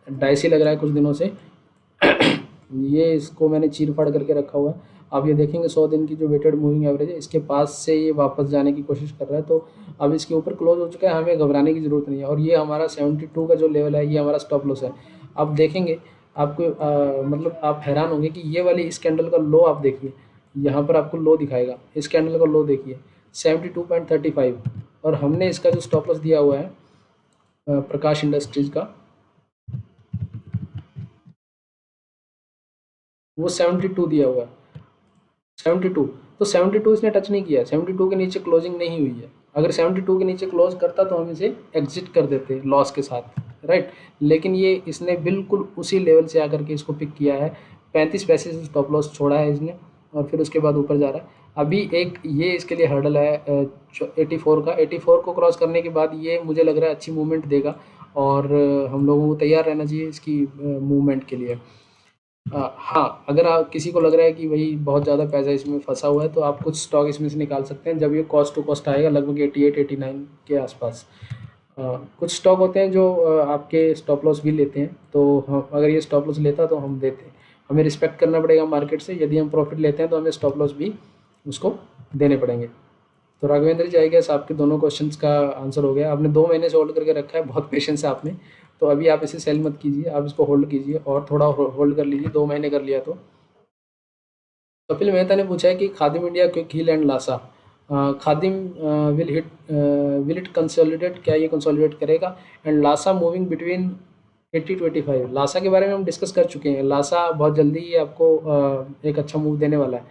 डाइसी लग रहा है कुछ दिनों से। ये इसको मैंने चीर फाड़ करके रखा हुआ है। आप ये देखेंगे 100 दिन की जो वेटेड मूविंग एवरेज है, इसके पास से ये वापस जाने की कोशिश कर रहा है। तो अब इसके ऊपर क्लोज हो चुका है, हमें घबराने की ज़रूरत नहीं है। और ये हमारा 72 का जो लेवल है, ये हमारा स्टॉप लॉस है। आप देखेंगे, आपको मतलब आप हैरान होंगे कि ये वाली इस कैंडल का लो आप देखिए, यहाँ पर आपको लो दिखाएगा। इस कैंडल का लो देखिए 72.35, और हमने इसका जो स्टॉप लॉस दिया हुआ है प्रकाश इंडस्ट्रीज का, वो 72 दिया हुआ है। 72, तो 72 इसने टच नहीं किया, 72 के नीचे क्लोजिंग नहीं हुई है। अगर 72 के नीचे क्लोज करता तो हम इसे एग्जिट कर देते लॉस के साथ, राइट। लेकिन ये इसने बिल्कुल उसी लेवल से आकर के इसको पिक किया है। 35 पैसे से स्टॉप लॉस छोड़ा है इसने, और फिर उसके बाद ऊपर जा रहा है। अभी एक ये इसके लिए हर्डल है 84 का। 84 को क्रॉस करने के बाद ये मुझे लग रहा है अच्छी मूवमेंट देगा, और हम लोगों को तैयार रहना चाहिए इसकी मूवमेंट के लिए। हाँ, अगर आप किसी को लग रहा है कि भाई बहुत ज़्यादा पैसा इसमें फंसा हुआ है, तो आप कुछ स्टॉक इसमें से निकाल सकते हैं जब ये कॉस्ट टू कॉस्ट आएगा लगभग 88-89 के आसपास। कुछ स्टॉक होते हैं जो आपके स्टॉप लॉस भी लेते हैं, तो हम अगर ये स्टॉप लॉस लेता तो हम देते हैं। हमें रिस्पेक्ट करना पड़ेगा मार्केट से। यदि हम प्रॉफिट लेते हैं तो हमें स्टॉप लॉस भी उसको देने पड़ेंगे। तो राघवेंद्र जी, आई गेस आपके दोनों क्वेश्चंस का आंसर हो गया। आपने 2 महीने से होल्ड करके रखा है, बहुत पेशेंस है आप में। तो अभी आप इसे सेल मत कीजिए, आप इसको होल्ड कीजिए और थोड़ा होल्ड कर लीजिए, 2 महीने कर लिया तो। कपिल मेहता ने पूछा है कि Khadim India, Quick Heal and Lasa, Khadim will it consolidate, क्या ये कंसोलिडेट करेगा, and Lasa moving between 80 to 85। Lasa के बारे में हम डिस्कस कर चुके हैं, लासा बहुत जल्दी ही आपको एक अच्छा मूव देने वाला है।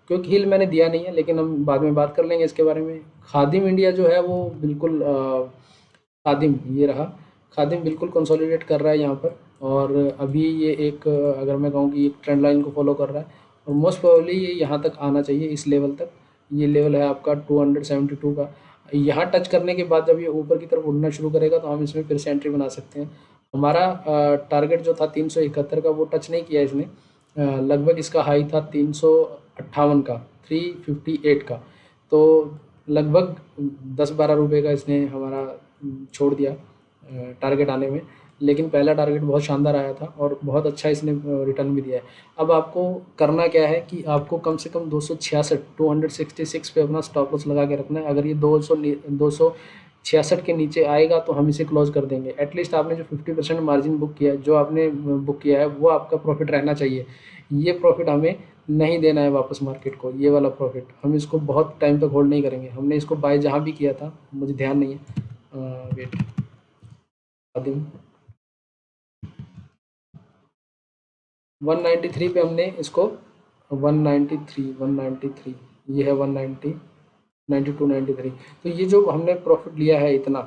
क्विक हील मैंने दिया नहीं है, लेकिन हम बाद में बात कर लेंगे इसके बारे में। खादिम इंडिया जो है वो बिल्कुल खादिम ये रहा, खादिम बिल्कुल कंसोलिडेट कर रहा है यहाँ पर, और अभी ये एक अगर मैं कहूँ कि एक ट्रेंड लाइन को फॉलो कर रहा है, और मोस्ट प्रोबेबली ये यहाँ तक आना चाहिए, इस लेवल तक। ये लेवल है आपका 272 का। यहाँ टच करने के बाद जब ये ऊपर की तरफ उड़ना शुरू करेगा तो हम इसमें फिर से एंट्री बना सकते हैं। हमारा टारगेट जो था 371 का, वो टच नहीं किया इसने। लगभग इसका हाई था 358 का, 358 का, तो लगभग 10-12 रुपये का इसने हमारा छोड़ दिया टारगेट आने में। लेकिन पहला टारगेट बहुत शानदार आया था और बहुत अच्छा इसने रिटर्न भी दिया है। अब आपको करना क्या है कि आपको कम से कम 266 पे अपना स्टॉप लॉस लगा के रखना है। अगर ये 266 के नीचे आएगा तो हम इसे क्लोज कर देंगे। एटलीस्ट आपने जो 50% मार्जिन बुक किया है, जो आपने बुक किया है, वो आपका प्रॉफिट रहना चाहिए। ये प्रॉफिट हमें नहीं देना है वापस मार्केट को, ये वाला प्रॉफिट हम इसको बहुत टाइम तक होल्ड नहीं करेंगे। हमने इसको बाय जहाँ भी किया था, मुझे ध्यान नहीं है, वेट, खादिम 193 पे हमने इसको 193 ये है 190 92 93। तो ये जो हमने प्रॉफिट लिया है इतना,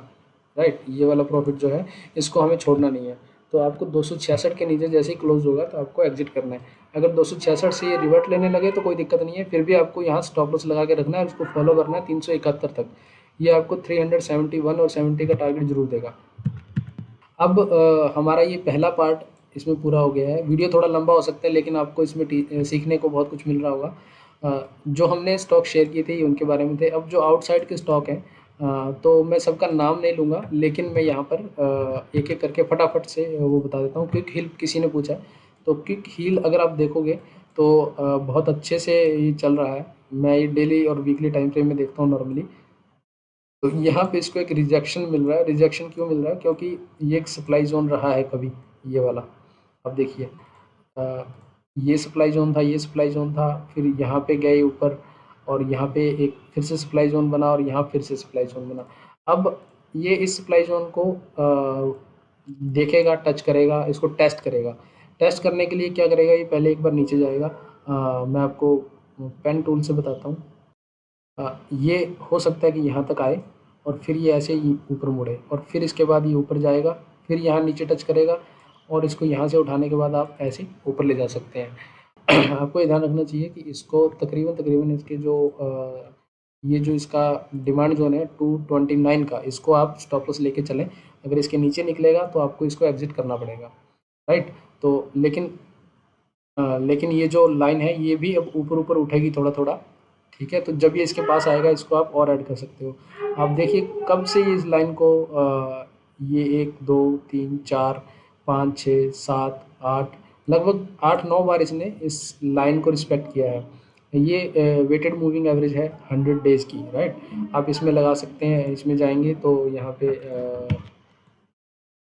राइट, ये वाला प्रॉफिट जो है इसको हमें छोड़ना नहीं है। तो आपको 266 के नीचे जैसे ही क्लोज होगा तो आपको एग्जिट करना है। अगर 266 से ये रिवर्ट लेने लगे तो कोई दिक्कत नहीं है, फिर भी आपको यहाँ स्टॉप लॉस लगा के रखना है, उसको फॉलो करना है 371 तक। ये आपको 371 और 70 का टारगेट जरूर देगा। अब हमारा ये पहला पार्ट इसमें पूरा हो गया है। वीडियो थोड़ा लंबा हो सकता है, लेकिन आपको इसमें सीखने को बहुत कुछ मिल रहा होगा। जो हमने स्टॉक शेयर किए थे ये उनके बारे में थे। अब जो आउटसाइड के स्टॉक हैं, तो मैं सबका नाम नहीं लूँगा, लेकिन मैं यहाँ पर एक एक करके फटाफट से वो बता देता हूँ। क्विक हील किसी ने पूछा, तो क्विक हील अगर आप देखोगे तो बहुत अच्छे से ये चल रहा है। मैं ये डेली और वीकली टाइम फ्रेम में देखता हूँ नॉर्मली। तो यहाँ पे इसको एक रिजेक्शन मिल रहा है। रिजेक्शन क्यों मिल रहा है? क्योंकि ये एक सप्लाई जोन रहा है कभी, ये वाला। अब देखिए, ये सप्लाई जोन था, ये सप्लाई जोन था, फिर यहाँ पे गए ऊपर, और यहाँ पे एक फिर से सप्लाई जोन बना, और यहाँ फिर से सप्लाई जोन बना। अब ये इस सप्लाई जोन को देखेगा, टच करेगा, इसको टेस्ट करेगा। टेस्ट करने के लिए क्या करेगा, ये पहले एक बार नीचे जाएगा। मैं आपको पेन टूल से बताता हूँ। ये हो सकता है कि यहाँ तक आए और फिर ये ऐसे ही ऊपर मुड़े, और फिर इसके बाद ये ऊपर जाएगा, फिर यहाँ नीचे टच करेगा, और इसको यहाँ से उठाने के बाद आप ऐसे ऊपर ले जा सकते हैं। आपको ये ध्यान रखना चाहिए कि इसको तकरीबन इसके जो ये जो इसका डिमांड जोन है 229 का, इसको आप स्टॉप लॉस लेके चलें। अगर इसके नीचे निकलेगा तो आपको इसको एग्जिट करना पड़ेगा, राइट। तो लेकिन ये जो लाइन है ये भी अब ऊपर ऊपर उठेगी थोड़ा थोड़ा, ठीक है। तो जब ये इसके पास आएगा, इसको आप और ऐड कर सकते हो। आप देखिए कब से ये इस लाइन को ये 1 2 3 4 5 6 7 8 लगभग 8-9 बार इसने इस लाइन को रिस्पेक्ट किया है। ये वेटेड मूविंग एवरेज है 100 डेज की, राइट। आप इसमें लगा सकते हैं, इसमें जाएंगे तो यहाँ पे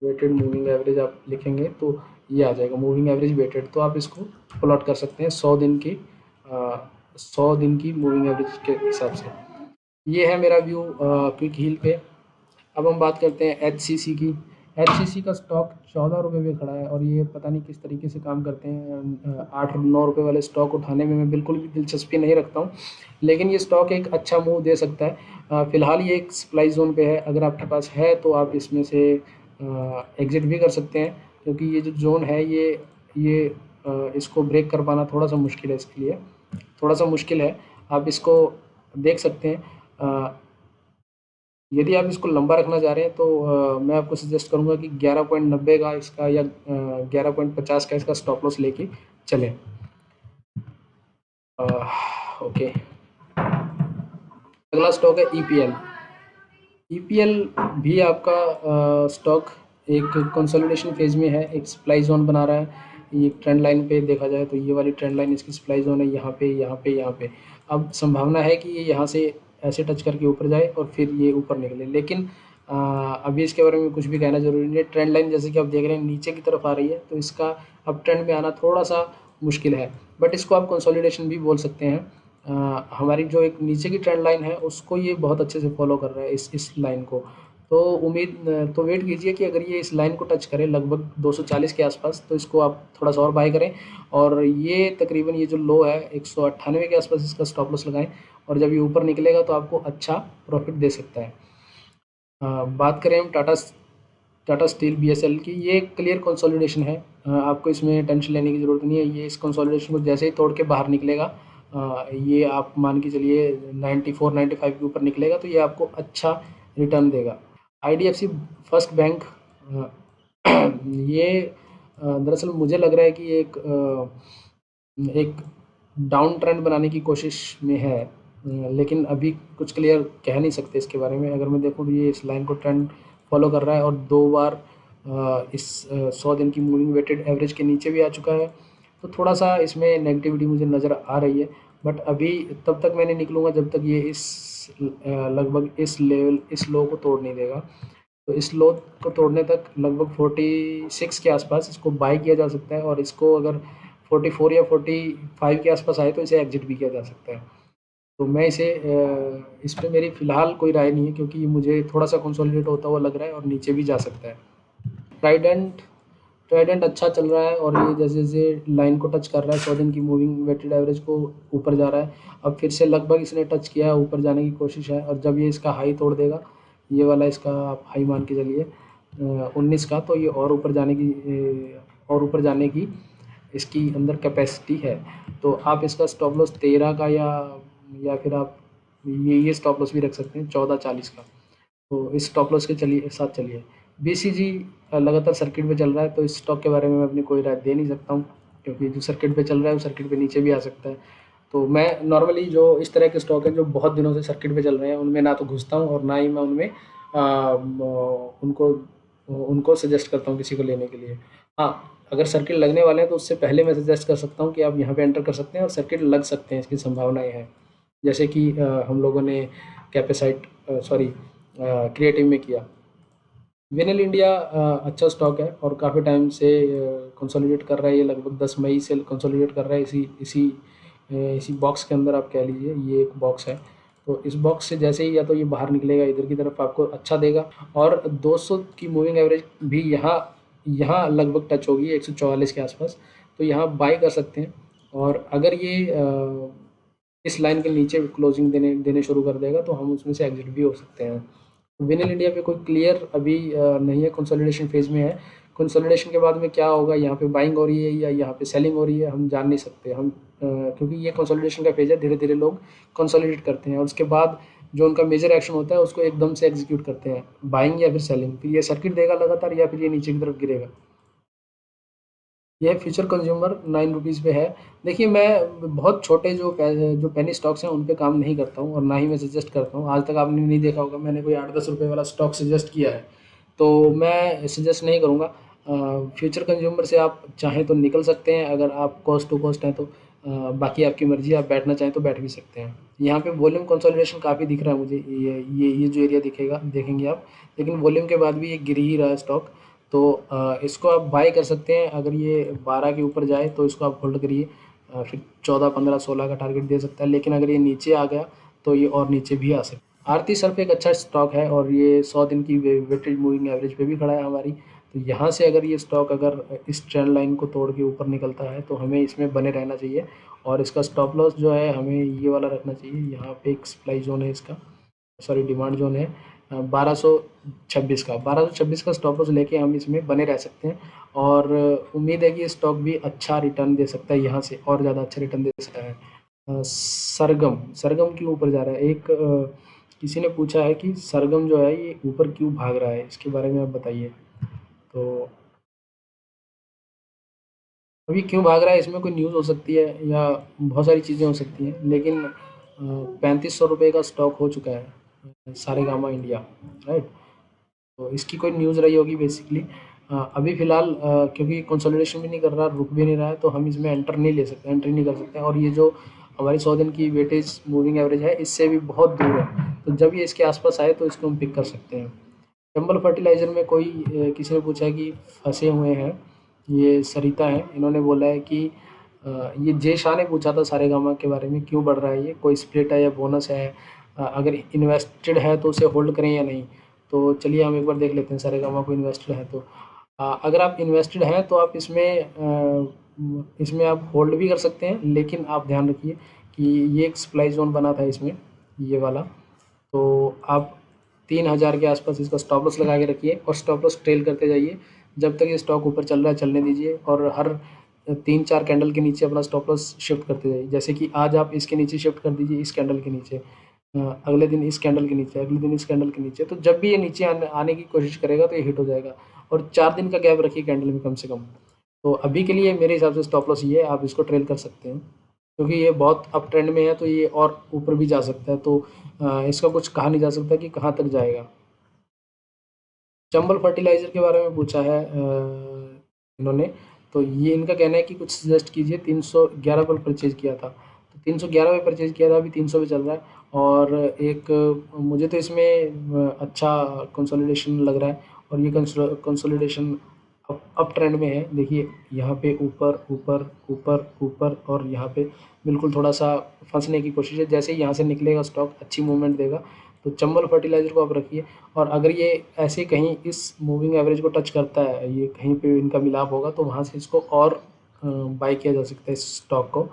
वेटेड मूविंग एवरेज आप लिखेंगे तो ये आ जाएगा, मूविंग एवरेज वेटेड। तो आप इसको प्लॉट कर सकते हैं 100 दिन की 100 दिन की मूविंग एवरेज के हिसाब से। ये है मेरा व्यू क्विक हील पे। अब हम बात करते हैं HCC की। HCC का स्टॉक 14 रुपये में खड़ा है, और ये पता नहीं किस तरीके से काम करते हैं। 8-9 रुपये वाले स्टॉक उठाने में मैं बिल्कुल भी दिलचस्पी नहीं रखता हूँ, लेकिन ये स्टॉक एक अच्छा मूव दे सकता है। फ़िलहाल ये एक सप्लाई जोन पे है, अगर आपके पास है तो आप इसमें से एग्ज़िट भी कर सकते हैं, क्योंकि ये जो जोन है ये इसको ब्रेक कर पाना थोड़ा सा मुश्किल है, इसके लिए थोड़ा सा मुश्किल है। आप इसको देख सकते हैं। यदि आप इसको लंबा रखना चाह रहे हैं तो मैं आपको सजेस्ट करूंगा कि 11.90 का इसका या 11.50 का इसका स्टॉप लॉस लेके चलें। ओके, अगला स्टॉक है EPL। EPL भी आपका स्टॉक एक कंसोलिडेशन फेज में है, एक सप्लाई जोन बना रहा है। ये ट्रेंड लाइन पे देखा जाए तो ये वाली ट्रेंड लाइन इसकी सप्लाई जोन है, यहाँ पे यहाँ पे यहाँ पे। अब संभावना है कि ये यहाँ से ऐसे टच करके ऊपर जाए और फिर ये ऊपर निकले, लेकिन अभी इसके बारे में कुछ भी कहना ज़रूरी नहीं है। ट्रेंड लाइन जैसे कि आप देख रहे हैं नीचे की तरफ आ रही है, तो इसका अब ट्रेंड में आना थोड़ा सा मुश्किल है, बट इसको आप कंसोलिडेशन भी बोल सकते हैं। हमारी जो एक नीचे की ट्रेंड लाइन है उसको ये बहुत अच्छे से फॉलो कर रहा है, इस लाइन को। तो तो वेट कीजिए कि अगर ये इस लाइन को टच करे लगभग 240 के आसपास, तो इसको आप थोड़ा सा और बाय करें। और ये तकरीबन ये जो लो है 198 के आसपास इसका स्टॉप लॉस लगाएं, और जब ये ऊपर निकलेगा तो आपको अच्छा प्रॉफिट दे सकता है। बात करें हम टाटा स्टील बीएसएल की, ये क्लियर कंसोलिडेशन है। आपको इसमें टेंशन लेने की ज़रूरत नहीं है। ये इस कंसोलिडेशन को जैसे ही तोड़ के बाहर निकलेगा, ये आप मान के चलिए 94 95 के ऊपर निकलेगा, तो ये आपको अच्छा रिटर्न देगा। आईडीएफसी फर्स्ट बैंक, ये दरअसल मुझे लग रहा है कि एक डाउन ट्रेंड बनाने की कोशिश में है, लेकिन अभी कुछ क्लियर कह नहीं सकते इसके बारे में। अगर मैं देखूँ तो ये इस लाइन को ट्रेंड फॉलो कर रहा है, और 2 बार इस 100 दिन की मूविंग वेटेड एवरेज के नीचे भी आ चुका है। तो थोड़ा-सा इसमें नेगेटिविटी मुझे नज़र आ रही है, बट अभी तब तक मैं नहीं निकलूँगा जब तक ये लगभग इस लेवल, इस लो को तोड़ नहीं देगा। तो इस लो को तोड़ने तक लगभग 46 के आसपास इसको बाय किया जा सकता है, और इसको अगर 44 या 45 के आसपास आए तो इसे एग्जिट भी किया जा सकता है। तो मैं इस पे मेरी फ़िलहाल कोई राय नहीं है, क्योंकि ये मुझे थोड़ा-सा कंसोलिडेट होता हुआ लग रहा है और नीचे भी जा सकता है। ट्राइडेंट ट्राइडेंट अच्छा चल रहा है, और ये जैसे-जैसे लाइन को टच कर रहा है 100 दिन की मूविंग वेटेड एवरेज को, ऊपर जा रहा है। अब फिर से लगभग इसने टच किया है, ऊपर जाने की कोशिश है, और जब ये इसका हाई तोड़ देगा, ये वाला इसका आप हाई मान के चलिए 19 का, तो ये और ऊपर जाने की इसकी अंदर कैपेसिटी है। तो आप इसका स्टॉप लॉस 13 का, या फिर आप ये स्टॉप लॉस भी रख सकते हैं 1440 का। तो इस स्टॉप लॉस के साथ चलिए। बीसीजी लगातार सर्किट पे चल रहा है, तो इस स्टॉक के बारे में मैं अपनी कोई राय दे नहीं सकता हूँ, क्योंकि जो सर्किट पे चल रहा है वो सर्किट पे नीचे भी आ सकता है। तो मैं नॉर्मली जो इस तरह के स्टॉक हैं जो बहुत दिनों से सर्किट पे चल रहे हैं, उनमें ना तो घुसता हूँ और ना ही मैं उनमें उनको उनको सजेस्ट करता हूँ किसी को लेने के लिए। हाँ, अगर सर्किट लगने वाले हैं तो उससे पहले मैं सजेस्ट कर सकता हूँ कि आप यहाँ पे एंटर कर सकते हैं, और सर्किट लग सकते हैं, इसकी संभावनाएँ हैं। जैसे कि हम लोगों ने कैपेसाइट क्रिएटिव में किया। विनल इंडिया अच्छा स्टॉक है, और काफ़ी टाइम से कंसोलिडेट कर रहा है। ये लगभग 10 मई से कंसोलिडेट कर रहा है इसी बॉक्स के अंदर, आप कह लीजिए ये एक बॉक्स है। तो इस बॉक्स से जैसे ही या तो ये बाहर निकलेगा इधर की तरफ, आपको अच्छा देगा, और 200 की मूविंग एवरेज भी यहाँ यहाँ लगभग टच होगी 144 के आसपास, तो यहाँ बाय कर सकते हैं। और अगर ये इस लाइन के नीचे क्लोजिंग देने देने शुरू कर देगा, तो हम उसमें से एग्जिट भी हो सकते हैं। विनल इंडिया पे कोई क्लियर अभी नहीं है, कंसोलिडेशन फेज में है। कंसोलिडेशन के बाद में क्या होगा, यहाँ पे बाइंग हो रही है या यहाँ पे सेलिंग हो रही है, हम जान नहीं सकते। क्योंकि ये कंसोलिडेशन का फेज है, धीरे धीरे लोग कंसोलिडेट करते हैं, और उसके बाद जो उनका मेजर एक्शन होता है उसको एकदम से एग्जीक्यूट करते हैं, बाइंग या फिर सेलिंग। फिर ये सर्किट देगा लगातार, या फिर ये नीचे की तरफ गिरेगा। यह फ्यूचर कंज्यूमर 9 रुपीज़ पे है। देखिए, मैं बहुत छोटे जो पेनी स्टॉक्स हैं उन पे काम नहीं करता हूँ, और ना ही मैं सजेस्ट करता हूँ। आज तक आपने नहीं देखा होगा मैंने कोई 8-10 रुपये वाला स्टॉक सजेस्ट किया है, तो मैं सजेस्ट नहीं करूँगा। फ्यूचर कंज्यूमर से आप चाहें तो निकल सकते हैं, अगर आप कॉस्ट टू कॉस्ट हैं तो। बाकी आपकी मर्ज़ी, आप बैठना चाहें तो बैठ भी सकते हैं। यहाँ पे वॉल्यूम कंसोलिडेशन काफ़ी दिख रहा है मुझे, ये जो एरिया दिखेगा देखेंगे आप, लेकिन वॉल्यूम के बाद भी ये गिर ही रहा है स्टॉक। तो इसको आप बाय कर सकते हैं। अगर ये 12 के ऊपर जाए तो इसको आप होल्ड करिए, फिर 14 15 16 का टारगेट दे सकता है। लेकिन अगर ये नीचे आ गया तो ये और नीचे भी आ सकता है। आरती सर्फ एक अच्छा स्टॉक है, और ये 100 दिन की वेटेड मूविंग एवरेज पे भी खड़ा है हमारी। तो यहाँ से अगर ये स्टॉक अगर इस ट्रेंड लाइन को तोड़ के ऊपर निकलता है तो हमें इसमें बने रहना चाहिए, और इसका स्टॉप लॉस जो है हमें ये वाला रखना चाहिए। यहाँ पे एक सप्लाई जोन है इसका, डिमांड जोन है 1226 का स्टॉप लॉस लेके हम इसमें बने रह सकते हैं। और उम्मीद है कि ये स्टॉक भी अच्छा रिटर्न दे सकता है, यहाँ से और ज़्यादा अच्छा रिटर्न दे सकता है। सरगम क्यों ऊपर जा रहा है? किसी ने पूछा है कि सरगम जो है ये ऊपर क्यों भाग रहा है, इसके बारे में आप बताइए। तो अभी क्यों भाग रहा है, इसमें कोई न्यूज़ हो सकती है या बहुत सारी चीज़ें हो सकती हैं, लेकिन 3500 रुपये का स्टॉक हो चुका है सारेगामा इंडिया, राइट। तो इसकी कोई न्यूज़ रही होगी बेसिकली। अभी फ़िलहाल क्योंकि कंसोलिडेशन भी नहीं कर रहा, रुक भी नहीं रहा है, तो हम इसमें एंट्री नहीं कर सकते। और ये जो हमारी 100 दिन की वेटेज मूविंग एवरेज है, इससे भी बहुत दूर है, तो जब ये इसके आसपास आए तो इसको हम पिक कर सकते हैं। चंबल फर्टिलाइज़र में कोई किसी ने पूछा है कि फंसे हुए हैं, ये सरिता हैं। इन्होंने बोला है कि ये जय शाह ने पूछा था सारेगामा के बारे में, क्यों बढ़ रहा है ये, कोई स्प्लिट है या बोनस है, अगर इन्वेस्टेड है तो उसे होल्ड करें या नहीं। तो चलिए हम एक बार देख लेते हैं सारेगामा को इन्वेस्टेड है तो। अगर आप इन्वेस्टेड हैं तो आप इसमें आप होल्ड भी कर सकते हैं, लेकिन आप ध्यान रखिए कि ये एक सप्लाई ज़ोन बना था इसमें, ये वाला। तो आप 3000 के आसपास इसका स्टॉप लॉस लगा के रखिए और स्टॉप लॉस ट्रेल करते जाइए जब तक ये स्टॉक ऊपर चल रहा है, चलने दीजिए। और हर 3-4 कैंडल के नीचे अपना स्टॉप लॉस शिफ्ट करते जाइए। जैसे कि आज आप इसके नीचे शिफ्ट कर दीजिए, इस कैंडल के नीचे, अगले दिन इस कैंडल के नीचे, अगले दिन इस कैंडल के नीचे। तो जब भी ये नीचे आने की कोशिश करेगा तो ये हिट हो जाएगा। और 4 दिन का गैप रखिए कैंडल में कम से कम। तो अभी के लिए मेरे हिसाब से स्टॉप लॉस ये है, आप इसको ट्रेल कर सकते हैं, क्योंकि ये बहुत अप ट्रेंड में है, तो ये और ऊपर भी जा सकता है। तो इसका कुछ कहा नहीं जा सकता कि कहाँ तक जाएगा। चंबल फर्टिलाइज़र के बारे में पूछा है इन्होंने, तो ये इनका कहना है कि कुछ सजेस्ट कीजिए। 311 पर परचेज़ किया था, तो 311 पे परचेज़ किया था, अभी 300 पे चल रहा है। और एक मुझे तो इसमें अच्छा कंसोलिडेशन लग रहा है, और ये कंसोलिडेशन अप ट्रेंड में है। देखिए यहाँ पे ऊपर ऊपर ऊपर ऊपर, और यहाँ पे बिल्कुल थोड़ा सा फंसने की कोशिश है। जैसे ही यहाँ से निकलेगा स्टॉक अच्छी मूवमेंट देगा, तो चंबल फर्टिलाइज़र को आप रखिए। और अगर ये ऐसे कहीं इस मूविंग एवरेज को टच करता है, ये कहीं पे इनका मिलाप होगा, तो वहाँ से इसको और बाई किया जा सकता है इस स्टॉक को।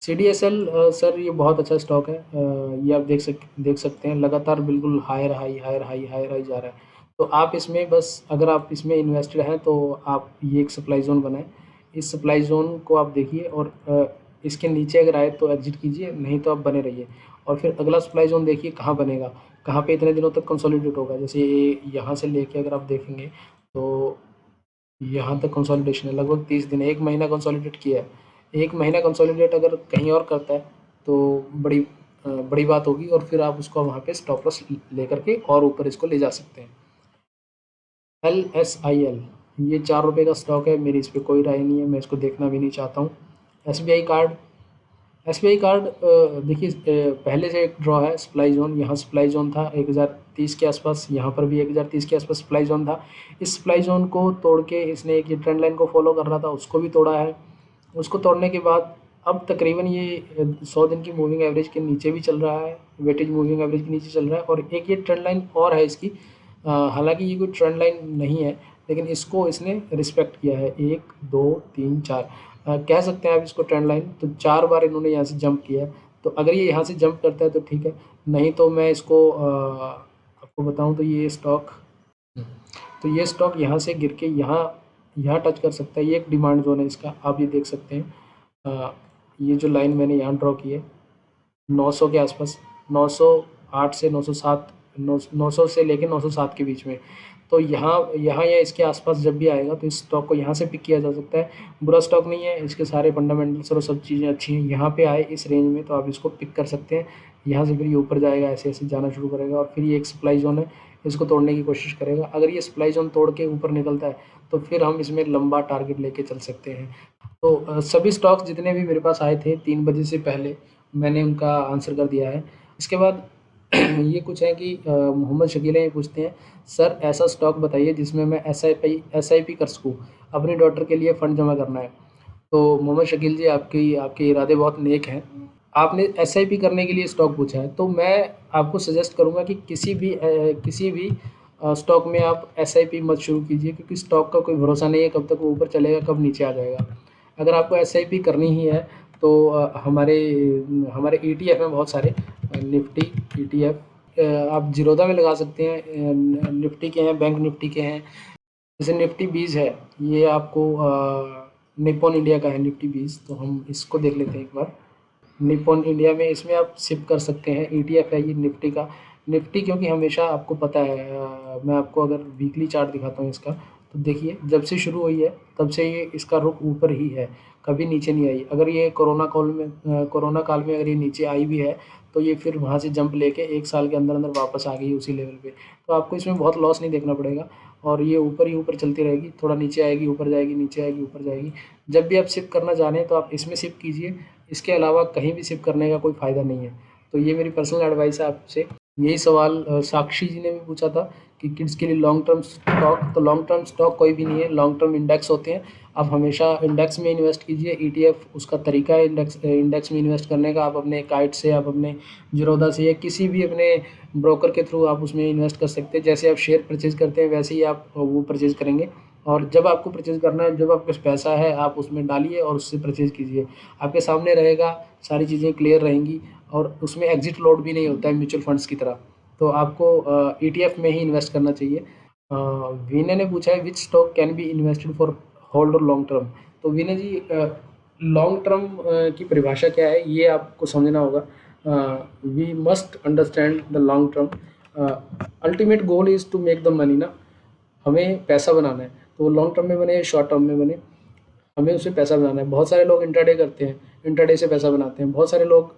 CDSL सर ये बहुत अच्छा स्टॉक है। ये आप देख सकते हैं लगातार बिल्कुल higher high higher high higher high जा रहा है। तो आप इसमें बस, अगर आप इसमें इन्वेस्टेड हैं तो आप ये एक सप्लाई ज़ोन बनाएं। इस सप्लाई ज़ोन को आप देखिए, और इसके नीचे अगर आए तो एग्जिट कीजिए, नहीं तो आप बने रहिए। और फिर अगला सप्लाई ज़ोन देखिए कहाँ बनेगा, कहाँ पे इतने दिनों तक कंसोलिडेट होगा। जैसे ये यहाँ से लेके अगर आप देखेंगे तो यहाँ तक कंसोलिडेशन है, लगभग 30 दिन, 1 महीना कंसोलिडेट किया है। 1 महीना कंसोलिडेट अगर कहीं और करता है तो बड़ी बात होगी, और फिर आप उसको वहाँ पे स्टॉप लॉस लेकर के और ऊपर इसको ले जा सकते हैं। LSIL ये 4 रुपये का स्टॉक है, मेरी इस पर कोई राय नहीं है, मैं इसको देखना भी नहीं चाहता हूँ। SBI कार्ड, देखिए पहले से एक ड्रॉ है सप्लाई जोन, यहाँ सप्लाई जोन था 1030 के आसपास, यहाँ पर भी 1030 के आसपास सप्लाई जोन था। इस सप्लाई जोन को तोड़ के इसने एक ये ट्रेंड लाइन को फॉलो कर रहा था, उसको भी तोड़ा है। उसको तोड़ने के बाद अब तकरीबन ये 100 दिन की मूविंग एवरेज के नीचे भी चल रहा है, वेटेज मूविंग एवरेज के नीचे चल रहा है। और एक ये ट्रेंड लाइन और है इसकी, हालांकि ये कोई ट्रेंड लाइन नहीं है, लेकिन इसको इसने रिस्पेक्ट किया है। 1 2 3 4 कह सकते हैं आप इसको ट्रेंड लाइन। तो 4 बार इन्होंने यहाँ से जंप किया है, तो अगर ये यहाँ से जंप करता है तो ठीक है, नहीं तो मैं इसको आपको बताऊँ तो ये स्टॉक यहाँ से गिर के यहाँ यहाँ टच कर सकता है। ये एक डिमांड जोन है इसका, आप ये देख सकते हैं। ये जो लाइन मैंने यहाँ ड्रॉ की है 900 के आसपास, 908 से 907, 900 से लेकर 907 के बीच में। तो यहाँ यहाँ या इसके आसपास जब भी आएगा तो इस स्टॉक को यहाँ से पिक किया जा सकता है। बुरा स्टॉक नहीं है, इसके सारे फंडामेंटल्स और सब चीज़ें अच्छी हैं। यहाँ पे आए इस रेंज में तो आप इसको पिक कर सकते हैं। यहाँ से फिर ये ऊपर जाएगा, ऐसे ऐसे जाना शुरू करेगा, और फिर ये एक सप्लाई जोन है, इसको तोड़ने की कोशिश करेगा। अगर ये सप्लाई जोन तोड़ के ऊपर निकलता है तो फिर हम इसमें लंबा टारगेट लेके चल सकते हैं। तो सभी स्टॉक्स जितने भी मेरे पास आए थे 3 बजे से पहले, मैंने उनका आंसर कर दिया है। इसके बाद ये कुछ है कि मोहम्मद शकील हैं, ये पूछते हैं सर ऐसा स्टॉक बताइए जिसमें मैं SIP कर सकूँ, अपनी डॉटर के लिए फ़ंड जमा करना है। तो मोहम्मद शकील जी, आपके इरादे बहुत नेक हैं। आपने SIP करने के लिए स्टॉक पूछा है, तो मैं आपको सजेस्ट करूँगा कि किसी भी स्टॉक में आप SIP मत शुरू कीजिए, क्योंकि स्टॉक का कोई भरोसा नहीं है कब तक वो ऊपर चलेगा, कब नीचे आ जाएगा। अगर आपको SIP करनी ही है तो हमारे ETF हैं बहुत सारे, निफ्टी ETF, आप जीरोधा में लगा सकते हैं। निफ्टी के हैं, बैंक निफ्टी के हैं। जैसे निफ्टी 20 है, ये आपको निप्पॉन इंडिया का है निफ्टी 20, तो हम इसको देख लेते हैं एक बार। निप्पॉन इंडिया में इसमें आप शिप कर सकते हैं, ETF है ये निफ्टी का। निफ्टी क्योंकि हमेशा आपको पता है, मैं आपको अगर वीकली चार्ट दिखाता हूँ इसका, तो देखिए जब से शुरू हुई है तब से ये इसका रुख ऊपर ही है, कभी नीचे नहीं आई। अगर ये कोरोना काल में अगर ये नीचे आई भी है तो ये फिर वहाँ से जंप लेके 1 साल के अंदर अंदर वापस आ गई उसी लेवल पे। तो आपको इसमें बहुत लॉस नहीं देखना पड़ेगा, और ये ऊपर ही ऊपर चलती रहेगी, थोड़ा नीचे आएगी ऊपर जाएगी, नीचे आएगी ऊपर जाएगी। जब भी आप शिफ्ट करना चाहें तो आप इसमें शिफ्ट कीजिए, इसके अलावा कहीं भी शिफ्ट करने का कोई फ़ायदा नहीं है। तो ये मेरी पर्सनल एडवाइस है आपसे। यही सवाल साक्षी जी ने भी पूछा था कि किड्स के लिए लॉन्ग टर्म स्टॉक, तो लॉन्ग टर्म स्टॉक कोई भी नहीं है, लॉन्ग टर्म इंडेक्स होते हैं। आप हमेशा इंडेक्स में इन्वेस्ट कीजिए। ईटीएफ उसका तरीका है इंडेक्स में इन्वेस्ट करने का। आप अपने काइट से, आप अपने जीरोधा से या किसी भी अपने ब्रोकर के थ्रू आप उसमें इन्वेस्ट कर सकते हैं। जैसे आप शेयर परचेज करते हैं वैसे ही आप वो परचेज करेंगे। और जब आपको परचेज करना है, जब आपके पास पैसा है, आप उसमें डालिए और उससे परचेज कीजिए। आपके सामने रहेगा, सारी चीज़ें क्लियर रहेंगी और उसमें एग्जिट लोड भी नहीं होता है म्यूचुअल फंड्स की तरह। तो आपको ईटीएफ में ही इन्वेस्ट करना चाहिए। विनय ने पूछा है विच stock can be invested for hold और लॉन्ग टर्म। तो विनय जी, लॉन्ग टर्म की परिभाषा क्या है ये आपको समझना होगा। We must understand the long term. Ultimate goal is to make the money ना, हमें पैसा बनाना है। तो लॉन्ग टर्म में बने या शॉर्ट टर्म में बने, हमें उससे पैसा बनाना है। बहुत सारे लोग इंट्राडे करते हैं, इंट्राडे से पैसा बनाते हैं। बहुत सारे लोग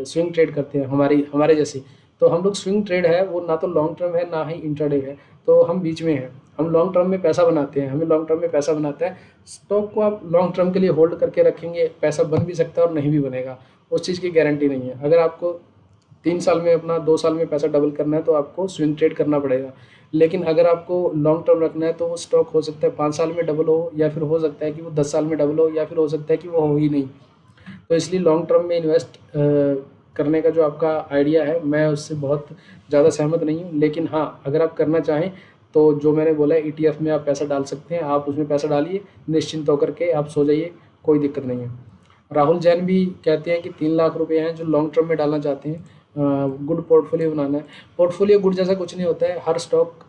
स्विंग ट्रेड करते हैं, हमारे जैसे। तो हम लोग स्विंग ट्रेड है वो ना तो लॉन्ग टर्म है ना ही इंट्राडे है, तो हम बीच में हैं। हम लॉन्ग टर्म में पैसा बनाते हैं, हमें लॉन्ग टर्म में पैसा बनाता है। स्टॉक को आप लॉन्ग टर्म के लिए होल्ड करके रखेंगे, पैसा बन भी सकता है और नहीं भी बनेगा, उस चीज़ की गारंटी नहीं है। अगर आपको 3 साल में अपना 2 साल में पैसा डबल करना है तो आपको स्विंग ट्रेड करना पड़ेगा। लेकिन अगर आपको लॉन्ग टर्म रखना है तो वो स्टॉक हो सकता है 5 साल में डबल हो, या फिर हो सकता है कि वो 10 साल में डबल हो, या फिर हो सकता है कि वो हो ही नहीं। तो इसलिए लॉन्ग टर्म में इन्वेस्ट करने का जो आपका आइडिया है, मैं उससे बहुत ज़्यादा सहमत नहीं हूँ। लेकिन हाँ, अगर आप करना चाहें तो जो मैंने बोला है ईटीएफ में आप पैसा डाल सकते हैं। आप उसमें पैसा डालिए, निश्चिंत होकर के आप सो जाइए, कोई दिक्कत नहीं है। राहुल जैन भी कहते हैं कि 3 लाख रुपए हैं जो लॉन्ग टर्म में डालना चाहते हैं, गुड पोर्टफोलियो बनाना है। पोर्टफोलियो गुड जैसा कुछ नहीं होता है। हर स्टॉक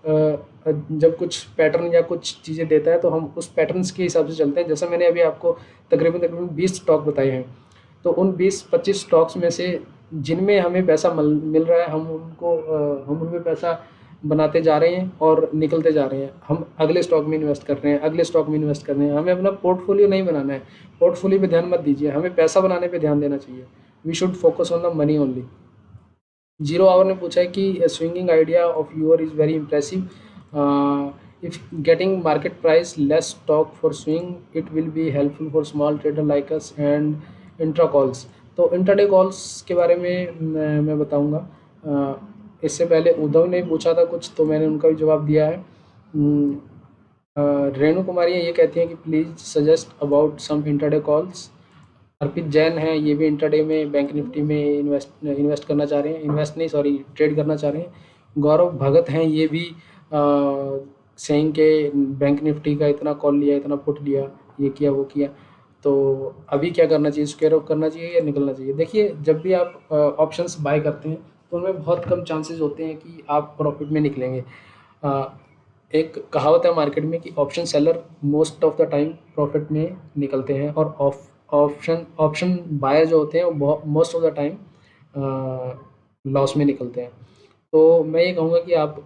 जब कुछ पैटर्न या कुछ चीज़ें देता है तो हम उस पैटर्न्स के हिसाब से चलते हैं। जैसा मैंने अभी आपको तकरीबन 20 स्टॉक बताए हैं, तो उन 20-25 स्टॉक्स में से जिनमें हमें पैसा मिल रहा है, हम उनमें पैसा बनाते जा रहे हैं और निकलते जा रहे हैं। हम अगले स्टॉक में इन्वेस्ट कर रहे हैं, अगले स्टॉक में इन्वेस्ट कर रहे हैं। हमें अपना पोर्टफोलियो नहीं बनाना है, पोर्टफोलियो पे ध्यान मत दीजिए, हमें पैसा बनाने पे ध्यान देना चाहिए। We should focus on the money only. Zero hour ने पूछा है कि swinging idea of your is very impressive. If getting market price less stock for swing it will be helpful for small trader like us and intra calls. तो इंट्राडे कॉल्स के बारे में मैं बताऊंगा। इससे पहले उद्धव ने पूछा था कुछ, तो मैंने उनका भी जवाब दिया है। रेणु कुमारी ये कहती हैं कि please suggest about some intraday calls. Arpit Jain हैं, ये भी इंट्राडे में बैंक निफ्टी में इन्वेस्ट करना चाह रहे हैं, इन्वेस्ट नहीं सॉरी ट्रेड करना चाह रहे हैं। गौरव भगत हैं, ये भी सेइंग के बैंक निफ्टी का इतना कॉल लिया, इतना पुट लिया, ये किया वो किया। तो अभी क्या करना चाहिए, स्क्वायर ऑफ करना चाहिए या निकलना चाहिए? देखिए, जब भी आप ऑप्शंस बाय करते हैं तो उनमें बहुत कम चांसेस होते हैं कि आप प्रॉफिट में निकलेंगे। एक कहावत है मार्केट में कि option seller most of the time profit में निकलते हैं, और ऑप्शन बायर जो होते हैं वो most of the time loss में निकलते हैं। तो मैं ये कहूँगा कि आप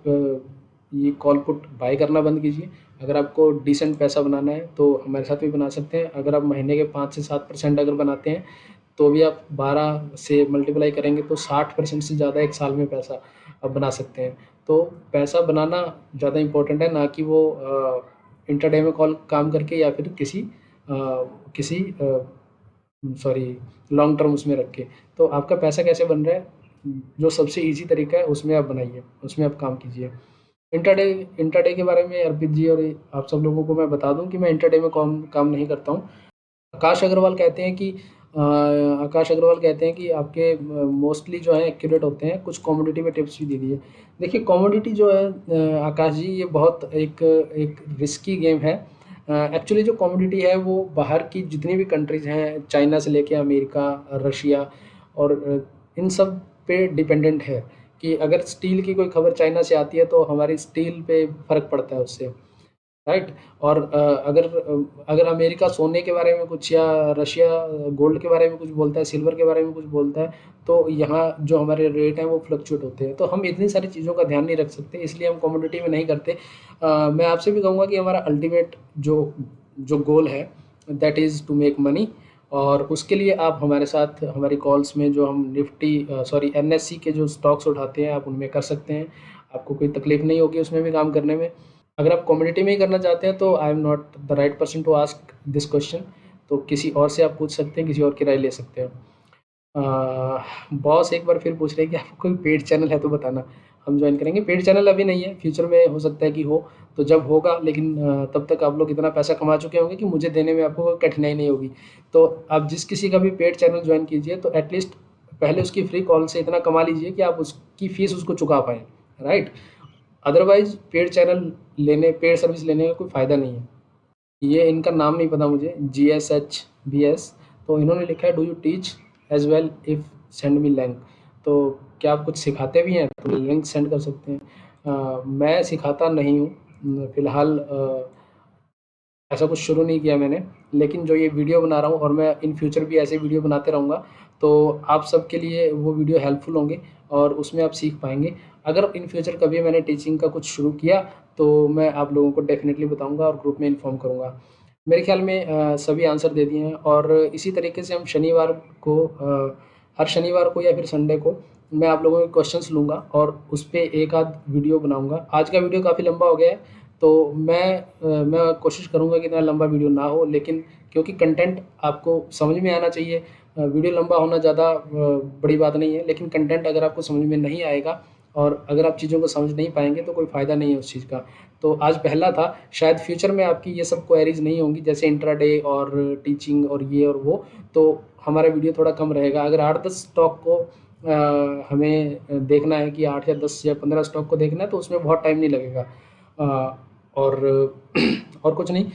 ये कॉल पुट बाय करना बंद कीजिए। अगर आपको डिसेंट पैसा बनाना है तो हमारे साथ भी बना सकते हैं। अगर आप महीने के 5 से 7% अगर बनाते हैं तो भी आप 12 से मल्टीप्लाई करेंगे तो 60% से ज़्यादा एक साल में पैसा आप बना सकते हैं। तो पैसा बनाना ज़्यादा इम्पोर्टेंट है, ना कि वो इंटरडे में कॉल काम करके या फिर किसी सॉरी लॉन्ग टर्म उसमें रख के। तो आपका पैसा कैसे बन रहा है, जो सबसे ईजी तरीका है उसमें आप बनाइए, उसमें आप काम कीजिए। इंट्राडे के बारे में अर्पित जी और आप सब लोगों को मैं बता दूं कि मैं इंट्राडे में काम नहीं करता हूं। आकाश अग्रवाल कहते हैं कि आपके मोस्टली जो है एक्यूरेट होते हैं, कुछ कमोडिटी में टिप्स भी दे दिए। देखिए, कमोडिटी जो है आकाश जी, ये बहुत एक रिस्की गेम है। एक्चुअली जो कमोडिटी है वो बाहर की जितनी भी कंट्रीज़ हैं, चाइना से लेके अमेरिका, रशिया और इन सब पे डिपेंडेंट है कि अगर स्टील की कोई खबर चाइना से आती है तो हमारी स्टील पे फ़र्क पड़ता है उससे, राइट। और अगर अमेरिका सोने के बारे में कुछ या रशिया गोल्ड के बारे में कुछ बोलता है, सिल्वर के बारे में कुछ बोलता है, तो यहाँ जो हमारे रेट हैं वो फ्लक्चुएट होते हैं। तो हम इतनी सारी चीज़ों का ध्यान नहीं रख सकते, इसलिए हम कमोडिटी में नहीं करते। मैं आपसे भी कहूँगा कि हमारा अल्टीमेट जो गोल है that is to make money, और उसके लिए आप हमारे साथ हमारी कॉल्स में जो हम एनएससी के जो स्टॉक्स उठाते हैं आप उनमें कर सकते हैं। आपको कोई तकलीफ नहीं होगी उसमें भी काम करने में। अगर आप कम्युनिटी में ही करना चाहते हैं तो I am not the right person to ask this question. तो किसी और से आप पूछ सकते हैं, किसी और की राय ले सकते हैं। बॉस एक बार फिर पूछ रहे हैं कि आपको कोई पेड चैनल है तो बताना। हम ज्वाइन करेंगे। पेड चैनल अभी नहीं है, फ्यूचर में हो सकता है कि हो, तो जब होगा, लेकिन तब तक आप लोग इतना पैसा कमा चुके होंगे कि मुझे देने में आपको कोई कठिनाई नहीं होगी। तो आप जिस किसी का भी पेड चैनल ज्वाइन कीजिए तो एटलीस्ट पहले उसकी फ्री कॉल से इतना कमा लीजिए कि आप उसकी फ़ीस उसको चुका पाएँ, राइट? अदरवाइज़ पेड चैनल लेने, पेड सर्विस लेने का कोई फ़ायदा नहीं है। ये इनका नाम नहीं पता मुझे, GSHBS, तो इन्होंने लिखा है do you teach as well if send me link. तो क्या आप कुछ सिखाते भी हैं? तो लिंक सेंड कर सकते हैं। मैं सिखाता नहीं हूँ फ़िलहाल, ऐसा कुछ शुरू नहीं किया मैंने, लेकिन जो ये वीडियो बना रहा हूँ और मैं इन फ्यूचर भी ऐसे वीडियो बनाते रहूँगा, तो आप सबके लिए वो वीडियो हेल्पफुल होंगे और उसमें आप सीख पाएँगे। अगर इन फ्यूचर कभी मैंने टीचिंग का कुछ शुरू किया, तो मैं आप लोगों को डेफ़िनेटली बताऊँगा और ग्रुप में इन्फॉर्म करूँगा। मेरे ख़्याल में सभी आंसर दे दिए हैं और इसी तरीके से हम शनिवार को, हर शनिवार को या फिर संडे को मैं आप लोगों के क्वेश्चंस लूँगा और उस पे एक आध वीडियो बनाऊँगा। आज का वीडियो काफ़ी लंबा हो गया है, तो मैं कोशिश करूँगा कि इतना लंबा वीडियो ना हो, लेकिन क्योंकि कंटेंट आपको समझ में आना चाहिए। वीडियो लंबा होना ज़्यादा बड़ी बात नहीं है, लेकिन कंटेंट अगर आपको समझ में नहीं आएगा और अगर आप चीज़ों को समझ नहीं पाएँगे तो कोई फ़ायदा नहीं है उस चीज़ का। तो आज पहला था, शायद फ्यूचर में आपकी ये सब क्वेरीज़ नहीं होंगी, जैसे इंट्राडे और टीचिंग और ये और वो, तो हमारा वीडियो थोड़ा कम रहेगा। अगर 8-10 स्टॉक को हमें देखना है कि 8 या 10 या 15 स्टॉक को देखना है, तो उसमें बहुत टाइम नहीं लगेगा। और और कुछ नहीं,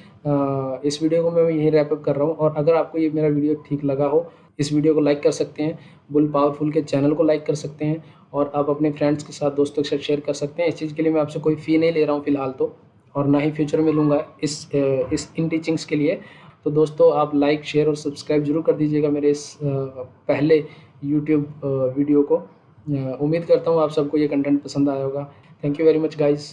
इस वीडियो को मैं यहीं रैप अप कर रहा हूँ और अगर आपको ये मेरा वीडियो ठीक लगा हो, इस वीडियो को लाइक कर सकते हैं, बुल पावरफुल के चैनल को लाइक कर सकते हैं और आप अपने फ्रेंड्स के साथ, दोस्तों के साथ शेयर कर सकते हैं। इस चीज़ के लिए मैं आपसे कोई फ़ी नहीं ले रहा हूँ फ़िलहाल तो, और ना ही फ्यूचर में लूँगा इस इन टीचिंग्स के लिए। तो दोस्तों, आप लाइक, शेयर और सब्सक्राइब ज़रूर कर दीजिएगा मेरे इस पहले यूट्यूब वीडियो को। उम्मीद करता हूँ आप सबको ये कंटेंट पसंद आया होगा। Thank you very much guys.